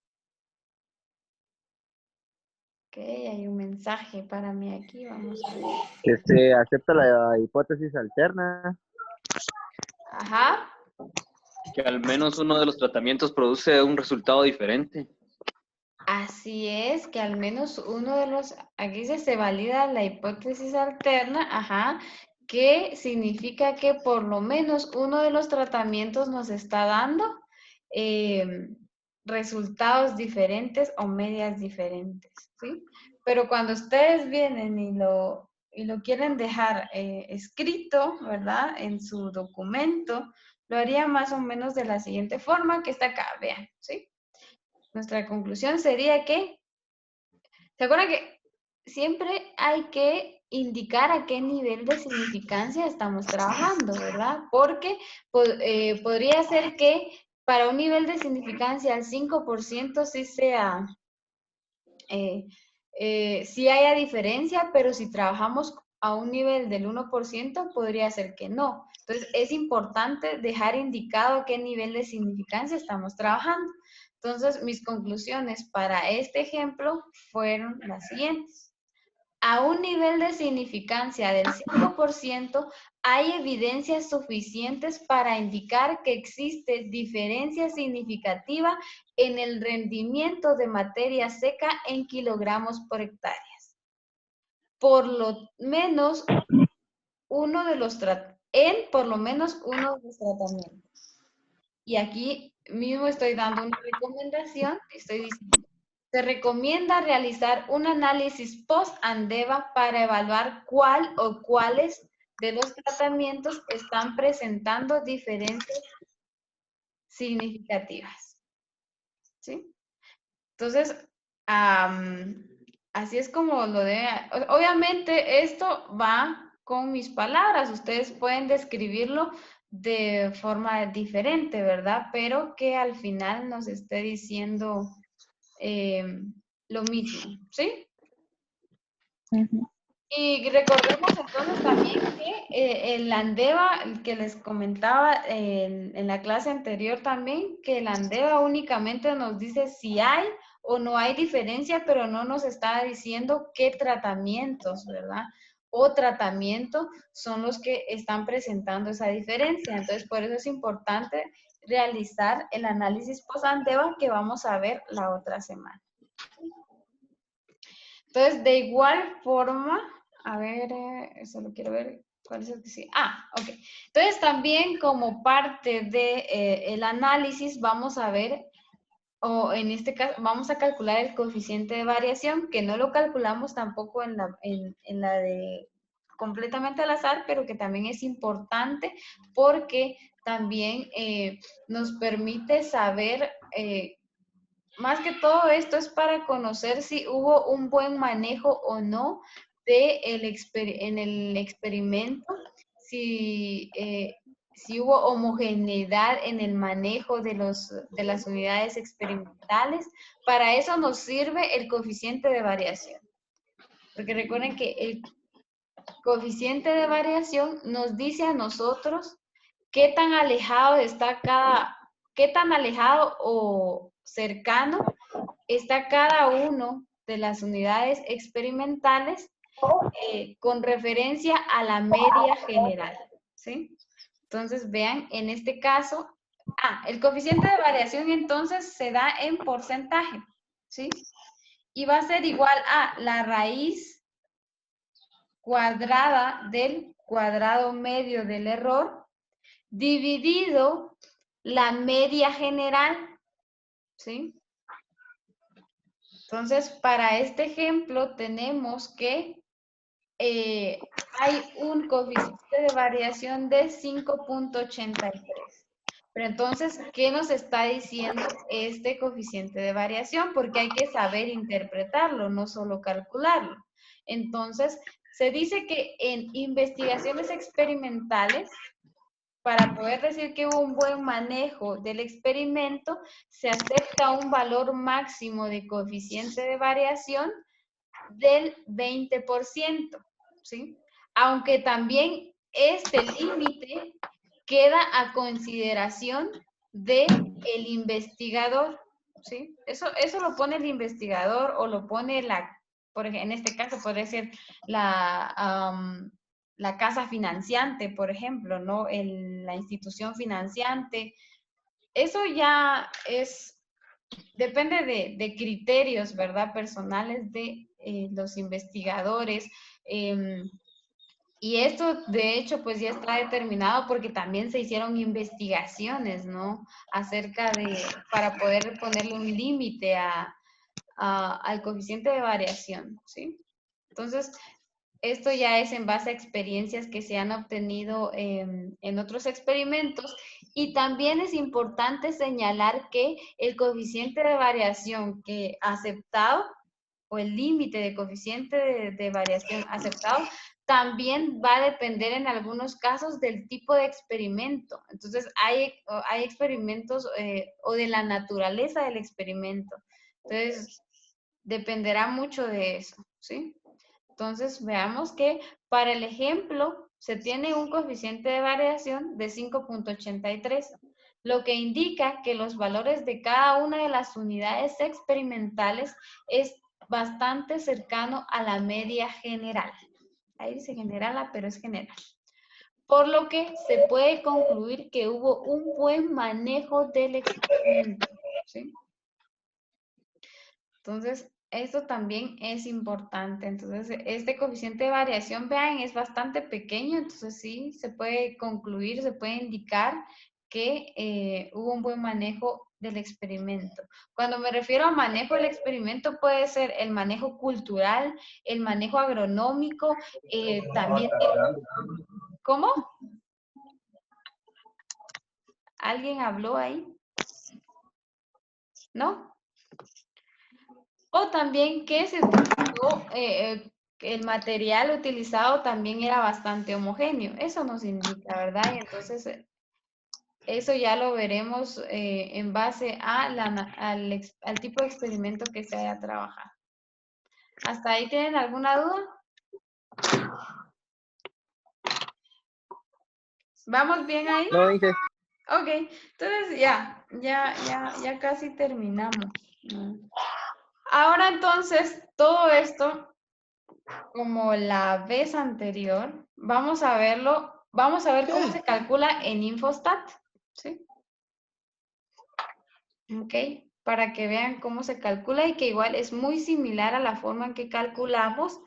Ok, hay un mensaje para mí aquí, vamos a ver. Que se acepta la hipótesis alterna. Ajá. Que al menos uno de los tratamientos produce un resultado diferente. Así es, que al menos uno de los, aquí se valida la hipótesis alterna, ajá, que significa que por lo menos uno de los tratamientos nos está dando resultados diferentes o medias diferentes, ¿sí? Pero cuando ustedes vienen y lo quieren dejar escrito, ¿verdad? En su documento, lo haría más o menos de la siguiente forma que está acá, vean, ¿sí? Nuestra conclusión sería que, ¿se acuerdan que siempre hay que indicar a qué nivel de significancia estamos trabajando, ¿verdad? Porque podría ser que para un nivel de significancia al 5% sí sea, sí haya diferencia, pero si trabajamos a un nivel del 1%, podría ser que no. Entonces, es importante dejar indicado a qué nivel de significancia estamos trabajando. Entonces, mis conclusiones para este ejemplo fueron las siguientes. A un nivel de significancia del 5%, hay evidencias suficientes para indicar que existe diferencia significativa en el rendimiento de materia seca en kilogramos por hectáreas. Por lo menos uno de los tratamientos. Y aquí mismo estoy dando una recomendación, estoy diciendo, se recomienda realizar un análisis post-ANDEVA para evaluar cuál o cuáles de los tratamientos están presentando diferencias significativas. ¿Sí? Entonces, así es como lo debe. Obviamente, esto va con mis palabras. Ustedes pueden describirlo de forma diferente, ¿verdad? Pero que al final nos esté diciendo lo mismo, ¿sí? Ujú. Y recordemos entonces también que el ANDEVA, que les comentaba en la clase anterior también, que el ANDEVA únicamente nos dice si hay o no hay diferencia, pero no nos está diciendo qué tratamientos, ¿verdad? O tratamientos son los que están presentando esa diferencia. Entonces, por eso es importante realizar el análisis post-ANDEVA que vamos a ver la otra semana. Entonces, de igual forma, a ver, eso lo quiero ver. ¿Cuál es el que sí? Ok. Entonces, también como parte de el análisis, vamos a ver, o en este caso, vamos a calcular el coeficiente de variación, que no lo calculamos tampoco en la de completamente al azar, pero que también es importante porque también nos permite saber más que todo esto es para conocer si hubo un buen manejo o no en el experimento, si hubo homogeneidad en el manejo de las unidades experimentales. Para eso nos sirve el coeficiente de variación. Porque recuerden que el coeficiente de variación nos dice a nosotros qué tan alejado está qué tan alejado o cercano está cada uno de las unidades experimentales con referencia a la media general, ¿sí? Entonces, vean, en este caso, el coeficiente de variación entonces se da en porcentaje, ¿sí? Y va a ser igual a la raíz cuadrada del cuadrado medio del error dividido la media general, ¿sí? Entonces, para este ejemplo tenemos que hay un coeficiente de variación de 5.83. Pero entonces, ¿qué nos está diciendo este coeficiente de variación? Porque hay que saber interpretarlo, no solo calcularlo. Entonces, se dice que en investigaciones experimentales, para poder decir que hubo un buen manejo del experimento, se acepta un valor máximo de coeficiente de variación del 20%, ¿sí? Aunque también este límite queda a consideración del investigador, ¿sí? Eso lo pone el investigador o lo pone por ejemplo, en este caso podría ser la casa financiante, por ejemplo, ¿no? La institución financiante. Eso ya es depende de criterios, ¿verdad? Personales de los investigadores. Y esto, de hecho, pues ya está determinado porque también se hicieron investigaciones, ¿no? Acerca de, para poder ponerle un límite al coeficiente de variación, ¿sí? Entonces, esto ya es en base a experiencias que se han obtenido en otros experimentos, y también es importante señalar que el coeficiente de variación que aceptado, o el límite de coeficiente de variación aceptado, también va a depender en algunos casos del tipo de experimento. Entonces, hay experimentos o de la naturaleza del experimento. Entonces, dependerá mucho de eso, ¿sí? Entonces, veamos que para el ejemplo se tiene un coeficiente de variación de 5.83, lo que indica que los valores de cada una de las unidades experimentales es bastante cercano a la media general. Ahí dice general, pero es general. Por lo que se puede concluir que hubo un buen manejo del experimento, ¿sí? Entonces, esto también es importante. Entonces, este coeficiente de variación, vean, es bastante pequeño, entonces sí, se puede concluir, se puede indicar que hubo un buen manejo del experimento. Cuando me refiero a manejo del experimento, puede ser el manejo cultural, el manejo agronómico, también... ¿Cómo? ¿Alguien habló ahí? ¿No? O también que se utilizó, el material utilizado también era bastante homogéneo. Eso nos indica, ¿verdad? Y entonces, eso ya lo veremos en base a al tipo de experimento que se haya trabajado. ¿Hasta ahí tienen alguna duda? ¿Vamos bien ahí? No, dije, Ok, entonces ya casi terminamos. Ahora entonces, todo esto, como la vez anterior, vamos a ver cómo se calcula en Infostat, ¿sí? Ok, para que vean cómo se calcula y que igual es muy similar a la forma en que calculamos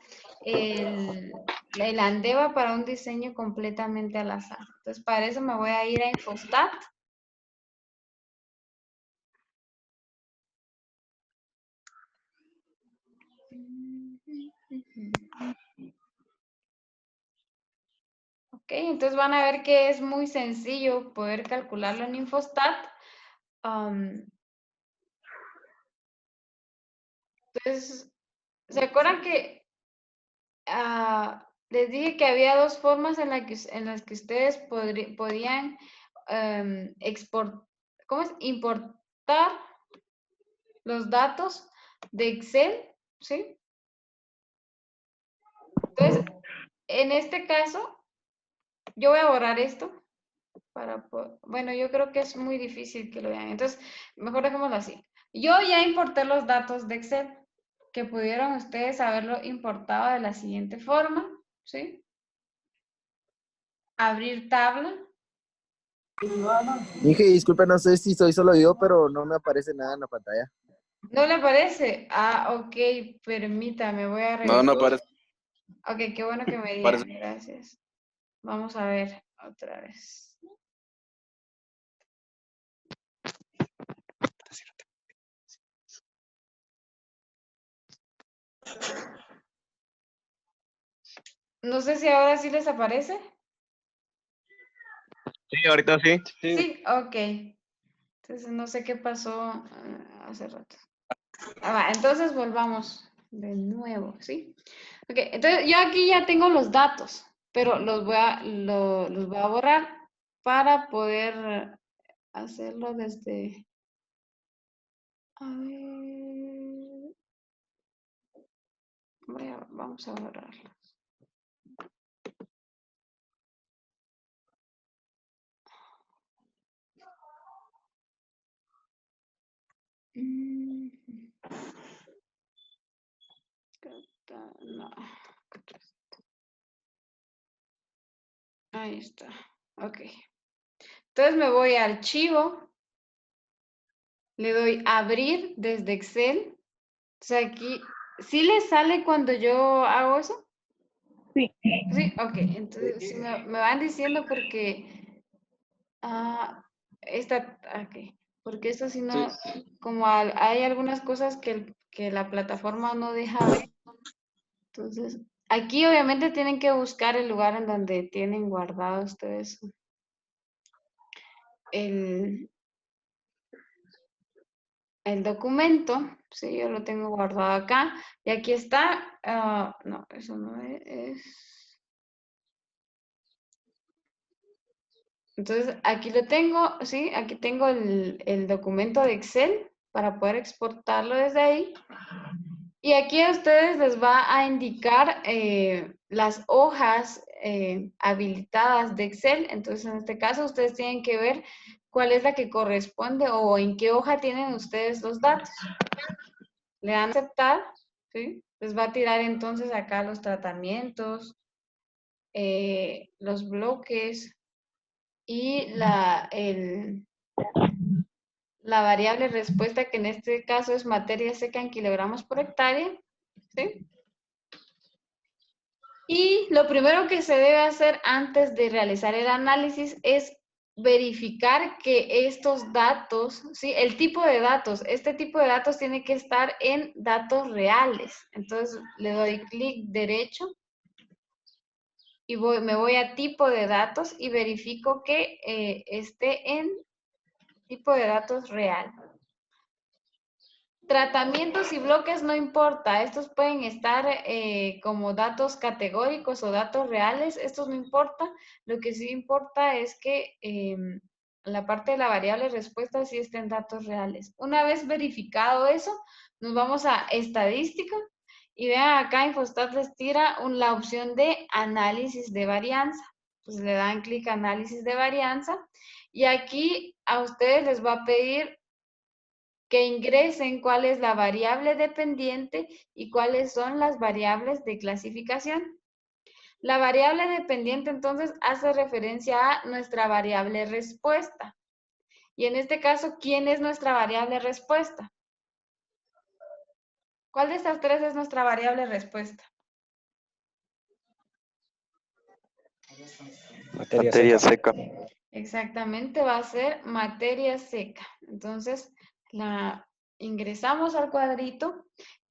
el ANDEVA para un diseño completamente al azar. Entonces, para eso me voy a ir a Infostat. Ok, entonces van a ver que es muy sencillo poder calcularlo en Infostat. Entonces, ¿se acuerdan que les dije que había dos formas en las que ustedes podían ¿cómo es? Importar los datos de Excel, ¿sí? Entonces, en este caso, yo voy a borrar esto bueno, yo creo que es muy difícil que lo vean. Entonces, mejor dejémoslo así. Yo ya importé los datos de Excel, que pudieron ustedes haberlo importado de la siguiente forma, ¿sí? Abrir tabla. dije, disculpe, no sé si soy solo yo, pero no me aparece nada en la pantalla. ¿No le parece? Ah, ok, permítame, voy a No, no revisar. parece. Ok, qué bueno que me Parece. digan, gracias. Vamos a ver otra vez. No sé si ahora sí les aparece. Sí, ahorita sí. Sí, ok. Entonces no sé qué pasó hace rato. Entonces volvamos de nuevo, ¿sí? Ok, entonces yo aquí ya tengo los datos, pero los voy a borrar para poder hacerlo desde... A ver... Vamos a borrarlo. No. Ahí está. Ok. Entonces me voy a archivo, Le doy abrir desde Excel. O sea, aquí, ¿sí le sale cuando yo hago eso? Sí. Sí, ok. Entonces, sí me van diciendo porque... ok. Porque esto si no, como hay algunas cosas que la plataforma no deja ver. Entonces, aquí obviamente tienen que buscar el lugar en donde tienen guardado ustedes el documento. Sí, yo lo tengo guardado acá. Y aquí está. No, eso no es. Entonces, aquí lo tengo, sí, aquí tengo el documento de Excel para poder exportarlo desde ahí. Y aquí a ustedes les va a indicar las hojas habilitadas de Excel. Entonces, en este caso, ustedes tienen que ver cuál es la que corresponde o en qué hoja tienen ustedes los datos. Le dan a aceptar, ¿sí? Les va a tirar entonces acá los tratamientos, los bloques y la variable respuesta, que en este caso es materia seca en kilogramos por hectárea, ¿sí? Y lo primero que se debe hacer antes de realizar el análisis es verificar que estos datos, ¿sí? El tipo de datos, este tipo de datos tiene que estar en datos reales. Entonces le doy clic derecho y me voy a tipo de datos y verifico que esté en tipo de datos real. Tratamientos y bloques no importa, estos pueden estar como datos categóricos o datos reales, estos no importa. Lo que sí importa es que la parte de la variable respuesta sí esté en datos reales. Una vez verificado eso, nos vamos a estadística y vean acá Infostat les tira la opción de análisis de varianza. Pues le dan clic a análisis de varianza y aquí a ustedes les va a pedir que ingresen cuál es la variable dependiente y cuáles son las variables de clasificación. La variable dependiente entonces hace referencia a nuestra variable respuesta. Y en este caso, ¿quién es nuestra variable respuesta? ¿Cuál de estas tres es nuestra variable respuesta? Materia seca. Exactamente, va a ser materia seca. Entonces, la ingresamos al cuadrito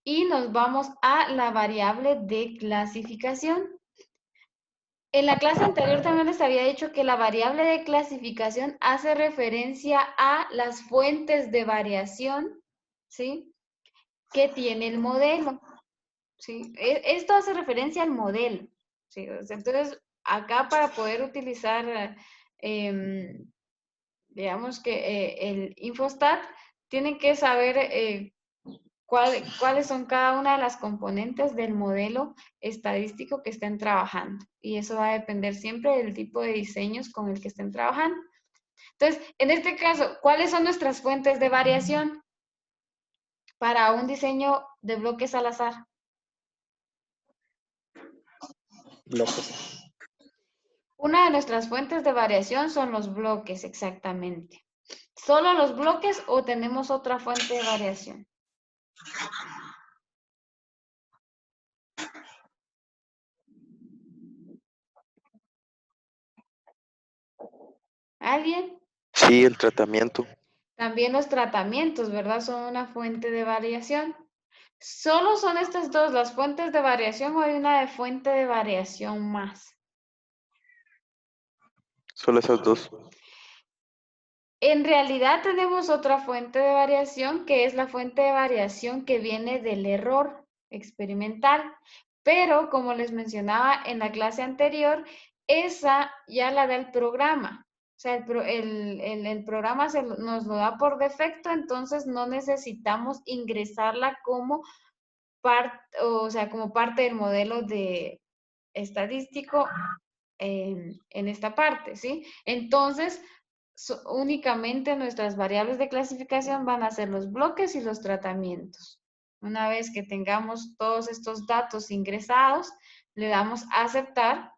y nos vamos a la variable de clasificación. En la clase anterior también les había dicho que la variable de clasificación hace referencia a las fuentes de variación, ¿sí? Que tiene el modelo, ¿sí? Esto hace referencia al modelo, ¿sí? Entonces, acá para poder utilizar, digamos que el Infostat, tienen que saber cuáles son cada una de las componentes del modelo estadístico que estén trabajando. Y eso va a depender siempre del tipo de diseños con el que estén trabajando. Entonces, en este caso, ¿cuáles son nuestras fuentes de variación para un diseño de bloques al azar? Bloques. Una de nuestras fuentes de variación son los bloques, exactamente. ¿Solo los bloques o tenemos otra fuente de variación? ¿Alguien? Sí, el tratamiento. También los tratamientos, ¿verdad? Son una fuente de variación. ¿Solo son estas dos las fuentes de variación o hay una de fuente de variación más? Solo esas dos. En realidad tenemos otra fuente de variación que es la fuente de variación que viene del error experimental. Pero como les mencionaba en la clase anterior, esa ya la da el programa. O sea, el programa nos lo da por defecto, entonces no necesitamos ingresarla como como parte del modelo de estadístico en esta parte, ¿sí? Entonces, únicamente nuestras variables de clasificación van a ser los bloques y los tratamientos. Una vez que tengamos todos estos datos ingresados, le damos a aceptar.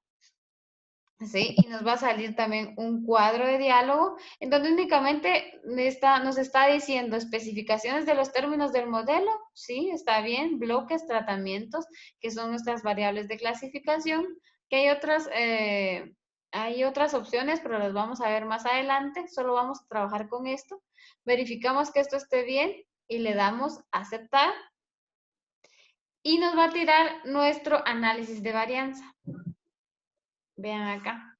¿sí? Y nos va a salir también un cuadro de diálogo en donde únicamente nos está diciendo especificaciones de los términos del modelo, ¿sí? Está bien, bloques, tratamientos, que son nuestras variables de clasificación, que hay otras opciones, pero las vamos a ver más adelante, solo vamos a trabajar con esto. Verificamos que esto esté bien y le damos a aceptar y nos va a tirar nuestro análisis de varianza. Vean acá.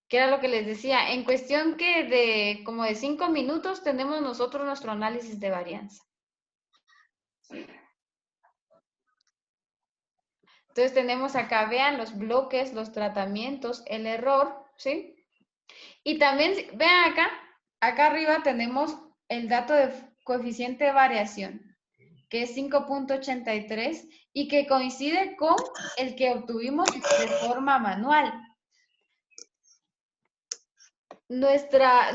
Que era lo que les decía, en cuestión que de como de 5 minutos tenemos nosotros nuestro análisis de varianza. Entonces tenemos acá, vean los bloques, los tratamientos, el error, ¿sí? Y también, vean acá arriba tenemos el dato de coeficiente de variación, que es 5.83 y que coincide con el que obtuvimos de forma manual. Nuestra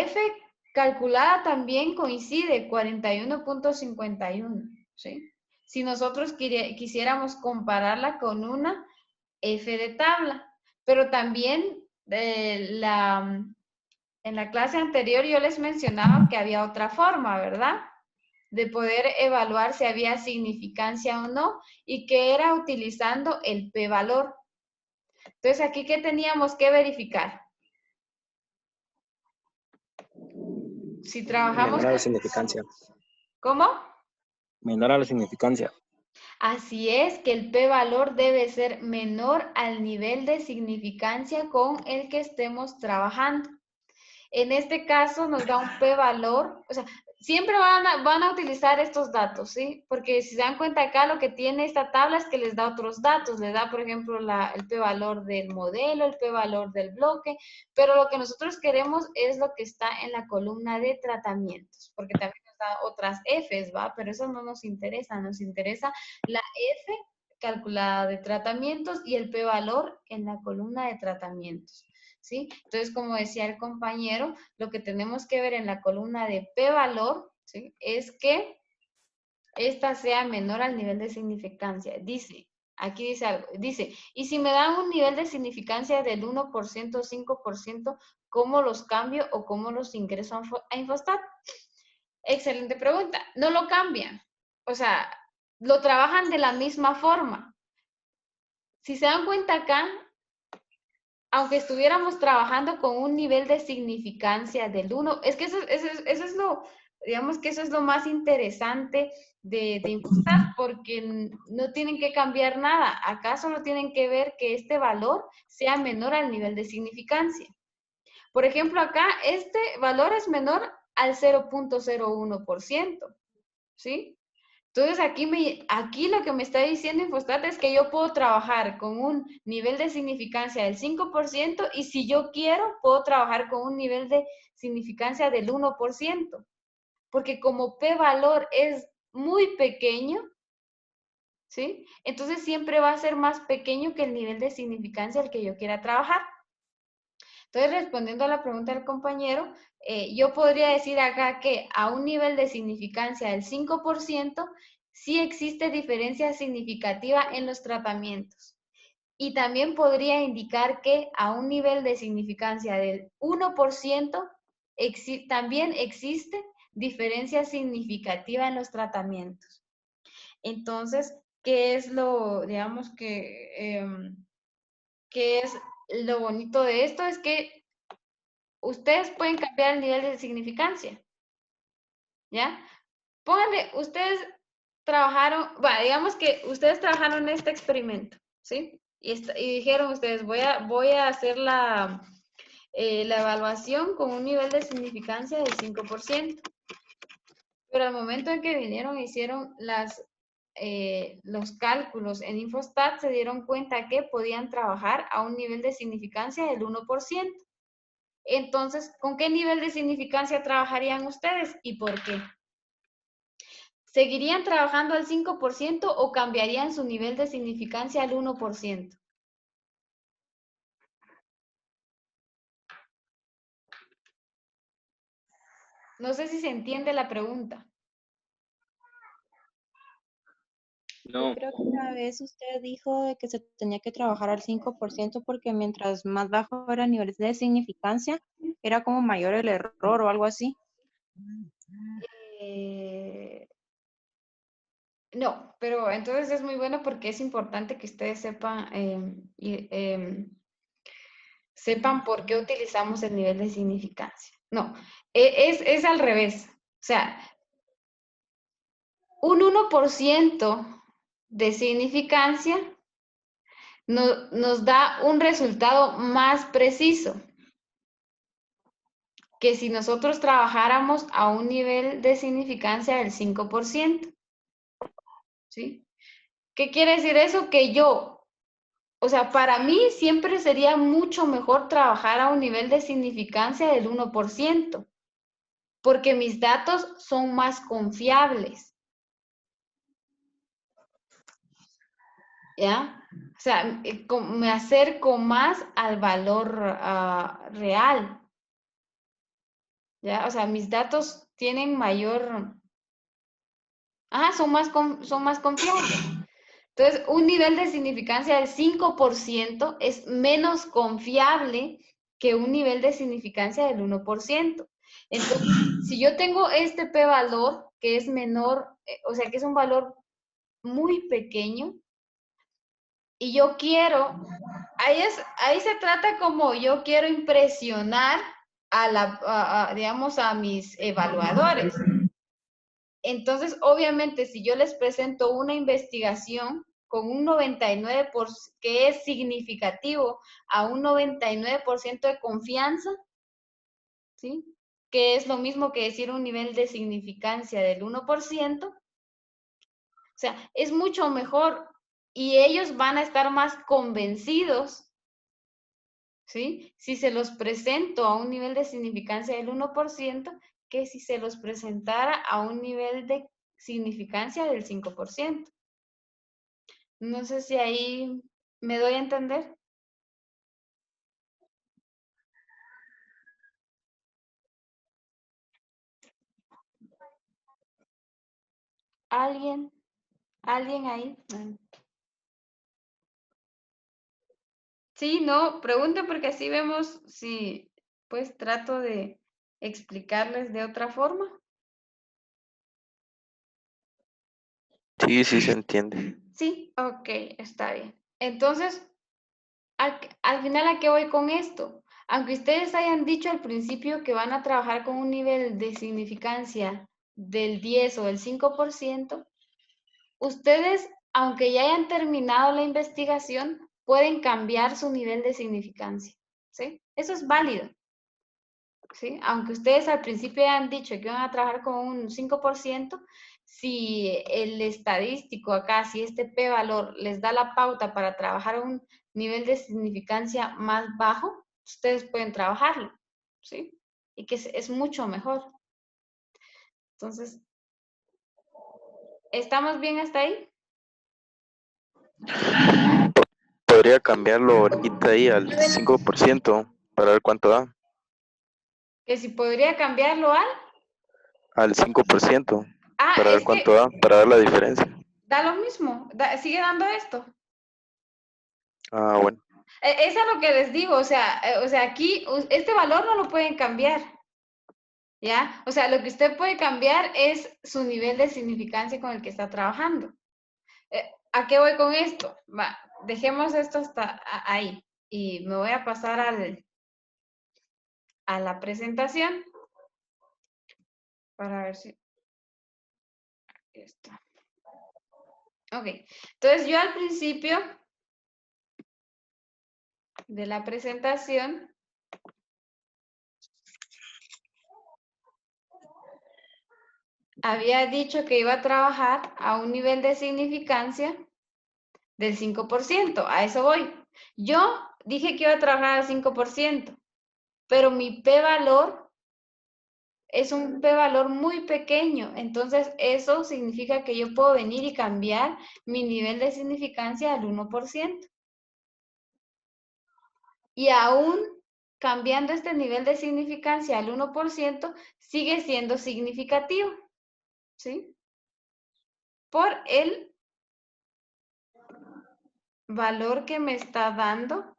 F calculada también coincide, 41.51, ¿sí? Si nosotros quisiéramos compararla con una F de tabla, pero también en la clase anterior yo les mencionaba que había otra forma, ¿verdad? De poder evaluar si había significancia o no, y que era utilizando el p-valor. Entonces, aquí, ¿qué teníamos que verificar? Si trabajamos... Menor a la significancia. ¿Cómo? Menor a la significancia. Así es, que el p-valor debe ser menor al nivel de significancia con el que estemos trabajando. En este caso nos da un p-valor, o sea, siempre van a utilizar estos datos, ¿sí? Porque si se dan cuenta acá, lo que tiene esta tabla es que les da otros datos. Les da, por ejemplo, el p-valor del modelo, el p-valor del bloque, pero lo que nosotros queremos es lo que está en la columna de tratamientos, porque también nos da otras Fs, ¿va? Pero eso no nos interesa la F calculada de tratamientos y el p-valor en la columna de tratamientos. ¿Sí? Entonces, como decía el compañero, lo que tenemos que ver en la columna de p-valor, ¿sí? Es que esta sea menor al nivel de significancia. Dice, aquí dice algo, dice, y si me dan un nivel de significancia del 1%, 5%, ¿cómo los cambio o cómo los ingreso a Infostat? Excelente pregunta. No lo cambian. O sea, lo trabajan de la misma forma. Si se dan cuenta acá, aunque estuviéramos trabajando con un nivel de significancia del 1, es que eso es lo, digamos que eso es lo más interesante de Infostat, porque no tienen que cambiar nada. Acá solo tienen que ver que este valor sea menor al nivel de significancia. Por ejemplo, acá este valor es menor al 0.01%, ¿sí? Entonces, aquí lo que me está diciendo Infostat es que yo puedo trabajar con un nivel de significancia del 5% y si yo quiero, puedo trabajar con un nivel de significancia del 1%. Porque como p-valor es muy pequeño, ¿sí? Entonces siempre va a ser más pequeño que el nivel de significancia al que yo quiera trabajar. Entonces, respondiendo a la pregunta del compañero, yo podría decir acá que a un nivel de significancia del 5%, sí existe diferencia significativa en los tratamientos. Y también podría indicar que a un nivel de significancia del 1%, también existe diferencia significativa en los tratamientos. Entonces, ¿qué es digamos qué es lo bonito de esto? Es que ustedes pueden cambiar el nivel de significancia, ¿ya? Pónganle, ustedes trabajaron, bueno, digamos que ustedes trabajaron en este experimento, ¿sí? Y dijeron ustedes, voy a hacer la evaluación con un nivel de significancia del 5%. Pero al momento en que vinieron e hicieron los cálculos en Infostat, se dieron cuenta que podían trabajar a un nivel de significancia del 1%. Entonces, ¿con qué nivel de significancia trabajarían ustedes y por qué? ¿Seguirían trabajando al 5% o cambiarían su nivel de significancia al 1%? No sé si se entiende la pregunta. No, Yo creo que una vez usted dijo de que se tenía que trabajar al 5% porque mientras más bajo era el nivel de significancia, era como mayor el error o algo así. Eh, no, pero entonces es muy bueno porque es importante que ustedes sepan, sepan por qué utilizamos el nivel de significancia. No, es al revés. O sea, un 1% de significancia nos da un resultado más preciso que si nosotros trabajáramos a un nivel de significancia del 5%. ¿Sí? ¿Qué quiere decir eso? Que yo, o sea, para mí siempre sería mucho mejor trabajar a un nivel de significancia del 1%, porque mis datos son más confiables. ¿Ya? O sea, me acerco más al valor real. ¿Ya? O sea, mis datos tienen mayor... Ajá, son más confiables. Entonces, un nivel de significancia del 5% es menos confiable que un nivel de significancia del 1%. Entonces, si yo tengo este p-valor que es menor, o sea, que es un valor muy pequeño, y yo quiero, ahí se trata como yo quiero impresionar digamos, a mis evaluadores. Entonces, obviamente, si yo les presento una investigación con un 99%, que es significativo, a un 99% de confianza, ¿sí? Que es lo mismo que decir un nivel de significancia del 1%, o sea, es mucho mejor y ellos van a estar más convencidos, ¿sí? Si se los presento a un nivel de significancia del 1%, que si se los presentara a un nivel de significancia del 5%. No sé si ahí me doy a entender. ¿Alguien? ¿Alguien ahí? Sí, no, pregunte porque así vemos si pues trato de explicarles de otra forma. Sí, sí se entiende. Sí, ok, está bien. Entonces, al final, ¿a qué voy con esto? Aunque ustedes hayan dicho al principio que van a trabajar con un nivel de significancia del 10 o del 5%, ustedes, aunque ya hayan terminado la investigación, pueden cambiar su nivel de significancia, ¿sí? Eso es válido, ¿sí? Aunque ustedes al principio hayan dicho que van a trabajar con un 5%, si el estadístico acá, si este p-valor les da la pauta para trabajar a un nivel de significancia más bajo, ustedes pueden trabajarlo, ¿sí? Y que es mucho mejor. Entonces, ¿estamos bien hasta ahí? Podría cambiarlo ahorita ahí al 5% para ver cuánto da. Que si podría cambiarlo Al 5% para ver es cuánto que da, para ver la diferencia. da lo mismo, sigue dando esto. Ah, bueno. Es a lo que les digo, o sea, aquí este valor no lo pueden cambiar, ¿ya? O sea, lo que usted puede cambiar es su nivel de significancia con el que está trabajando. ¿A qué voy con esto? Va, dejemos esto hasta ahí y me voy a pasar a la presentación para ver si... Aquí está. Ok, entonces yo al principio de la presentación había dicho que iba a trabajar a un nivel de significancia del 5%, a eso voy. Yo dije que iba a trabajar al 5%, pero mi p-valor es un p-valor muy pequeño, entonces eso significa que yo puedo venir y cambiar mi nivel de significancia al 1%. Y aún cambiando este nivel de significancia al 1%, sigue siendo significativo, ¿sí? Por el valor que me está dando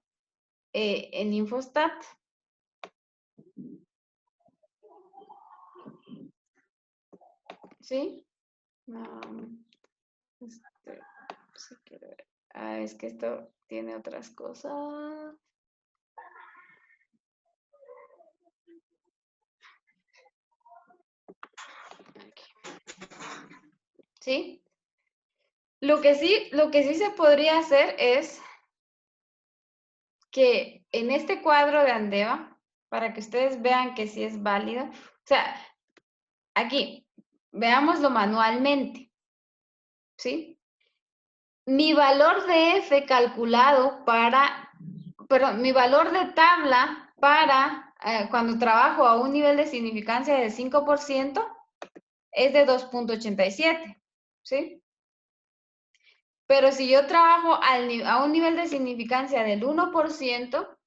en Infostat. ¿Sí? Sí quiero ver. Es que esto tiene otras cosas. ¿Sí? Lo que sí se podría hacer es que en este cuadro de Andeva, para que ustedes vean que sí es válido, o sea, aquí, veámoslo manualmente, ¿sí? Mi valor de F calculado mi valor de tabla para cuando trabajo a un nivel de significancia del 5% es de 2.87, ¿sí? Pero si yo trabajo a un nivel de significancia del 1%,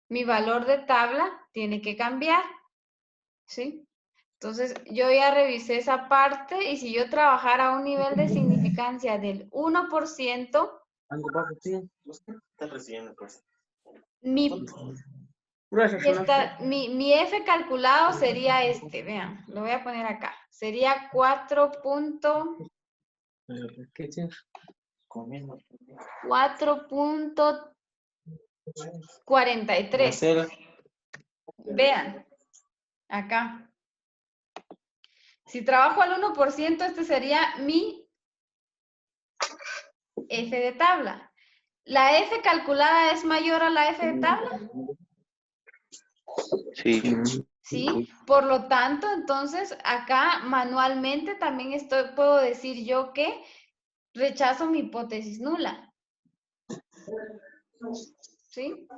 mi valor de tabla tiene que cambiar, ¿sí? Entonces, yo ya revisé esa parte y si yo trabajara a un nivel de significancia del 1%, mi F calculado sería este, vean, lo voy a poner acá. Sería 4.43. Vean, acá. Si trabajo al 1%, este sería mi F de tabla. ¿La F calculada es mayor a la F de tabla? Sí. Sí, por lo tanto, entonces acá manualmente también puedo decir yo que rechazo mi hipótesis nula. ¿Sí?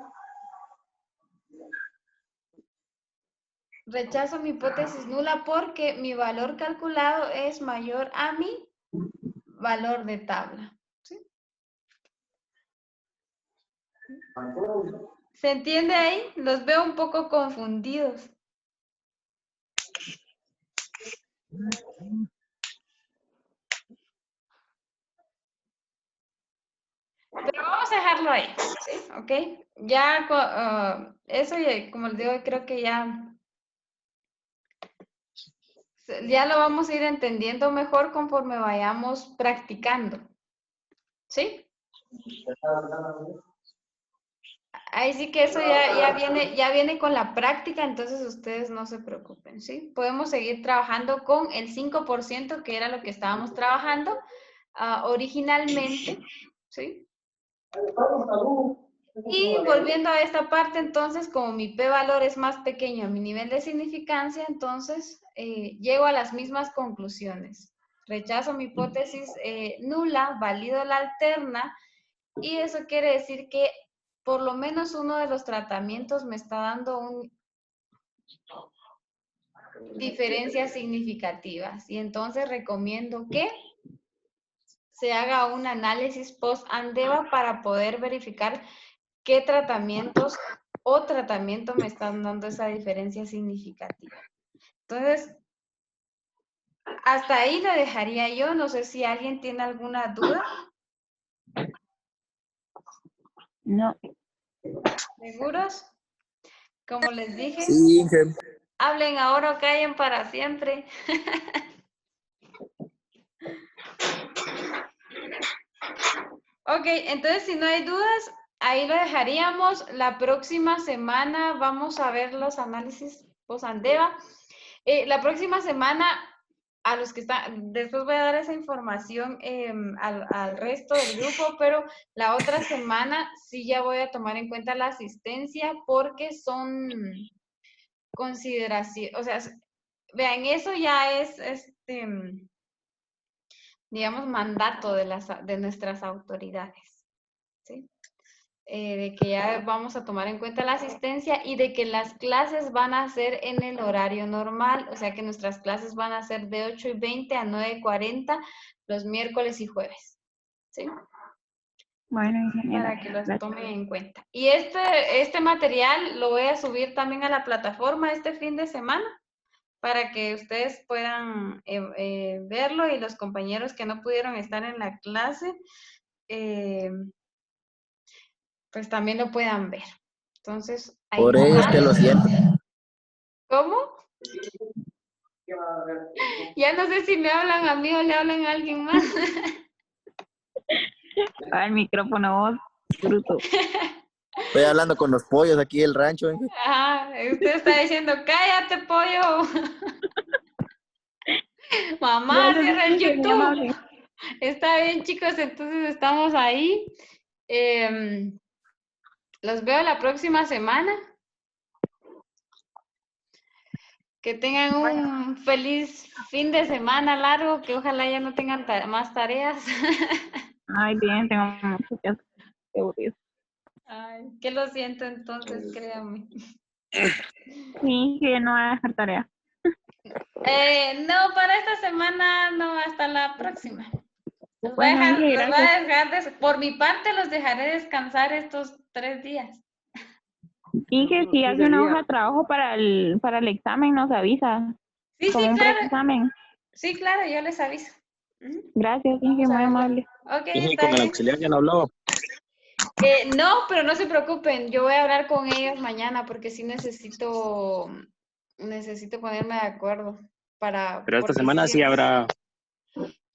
Rechazo mi hipótesis nula porque mi valor calculado es mayor a mi valor de tabla. ¿Sí? ¿Se entiende ahí? Los veo un poco confundidos. Pero vamos a dejarlo ahí, ¿sí? ¿Ok? Ya, eso, como les digo, creo que ya lo vamos a ir entendiendo mejor conforme vayamos practicando. ¿Sí? Ahí sí que eso ya viene con la práctica, entonces ustedes no se preocupen, ¿sí? Podemos seguir trabajando con el 5%, que era lo que estábamos trabajando originalmente, ¿sí? Y volviendo a esta parte, entonces, como mi p-valor es más pequeño a mi nivel de significancia, entonces llego a las mismas conclusiones. Rechazo mi hipótesis nula, valido la alterna, y eso quiere decir que por lo menos uno de los tratamientos me está dando diferencias significativas. Y entonces recomiendo que se haga un análisis post-Andeva para poder verificar qué tratamientos o tratamiento me están dando esa diferencia significativa. Entonces, hasta ahí lo dejaría yo. No sé si alguien tiene alguna duda. No. ¿Seguros? Como les dije, Sí, Inge. hablen ahora o callen para siempre. Ok, entonces si no hay dudas, ahí lo dejaríamos. La próxima semana vamos a ver los análisis post-Andeva. La próxima semana, a los que están, después voy a dar esa información al resto del grupo, pero la otra semana sí ya voy a tomar en cuenta la asistencia porque son consideraciones, o sea, vean, eso ya es, digamos, mandato de nuestras autoridades, ¿sí? De que ya vamos a tomar en cuenta la asistencia y de que las clases van a ser en el horario normal, o sea que nuestras clases van a ser de 8:20 a 9:40 los miércoles y jueves, ¿sí? Bueno, ingeniera. Para que los Gracias. tomen en cuenta. Y este material lo voy a subir también a la plataforma este fin de semana para que ustedes puedan verlo y los compañeros que no pudieron estar en la clase pues también lo puedan ver. Entonces, ahí Por ello es que lo siento. ¿Cómo? Ya no sé si me hablan a mí o le hablan a alguien más. El micrófono, vos, bruto. Estoy hablando con los pollos aquí del rancho. Ajá, usted está diciendo, cállate, pollo. Mamá, Gracias, cierra el Inge, muy YouTube. amable. Está bien, chicos, entonces estamos ahí. Los veo la próxima semana. Que tengan un feliz fin de semana largo, que ojalá ya no tengan más tareas. Ay, bien, tengo mucho que hacer. Qué aburrido. Ay, que lo siento entonces, créanme. Sí, que no voy a dejar tarea. No, para esta semana no, hasta la próxima. Bueno, Inge, Los voy a gracias. dejar, por mi parte los dejaré descansar estos 3 días. Inge, si hace una hoja de trabajo para el examen, nos avisa. Sí, Como sí, un claro. preexamen. Sí, claro, yo les aviso. Ujú. Gracias, Inge, Vamos a muy verlo. amable. Ok, Y está con el bien. auxiliar ya no hablaba. No, pero no se preocupen, yo voy a hablar con ellos mañana porque sí necesito ponerme de acuerdo Pero esta porque semana sí habrá.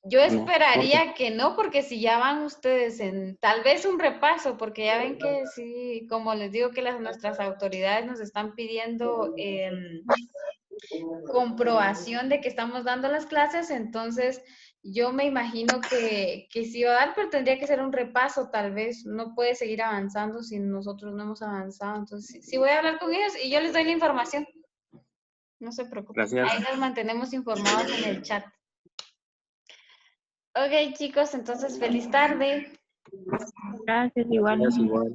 yo No, corte. esperaría que no, porque si ya van ustedes en tal vez un repaso, porque ya ven que sí, como les digo que nuestras autoridades nos están pidiendo comprobación de que estamos dando las clases, entonces yo me imagino que sí va a dar, pero tendría que ser un repaso tal vez, no puede seguir avanzando si nosotros no hemos avanzado, entonces sí voy a hablar con ellos y yo les doy la información, no se preocupen, Gracias. ahí nos mantenemos informados en el chat. Ok chicos, entonces feliz tarde. Gracias, igual. Gracias igual.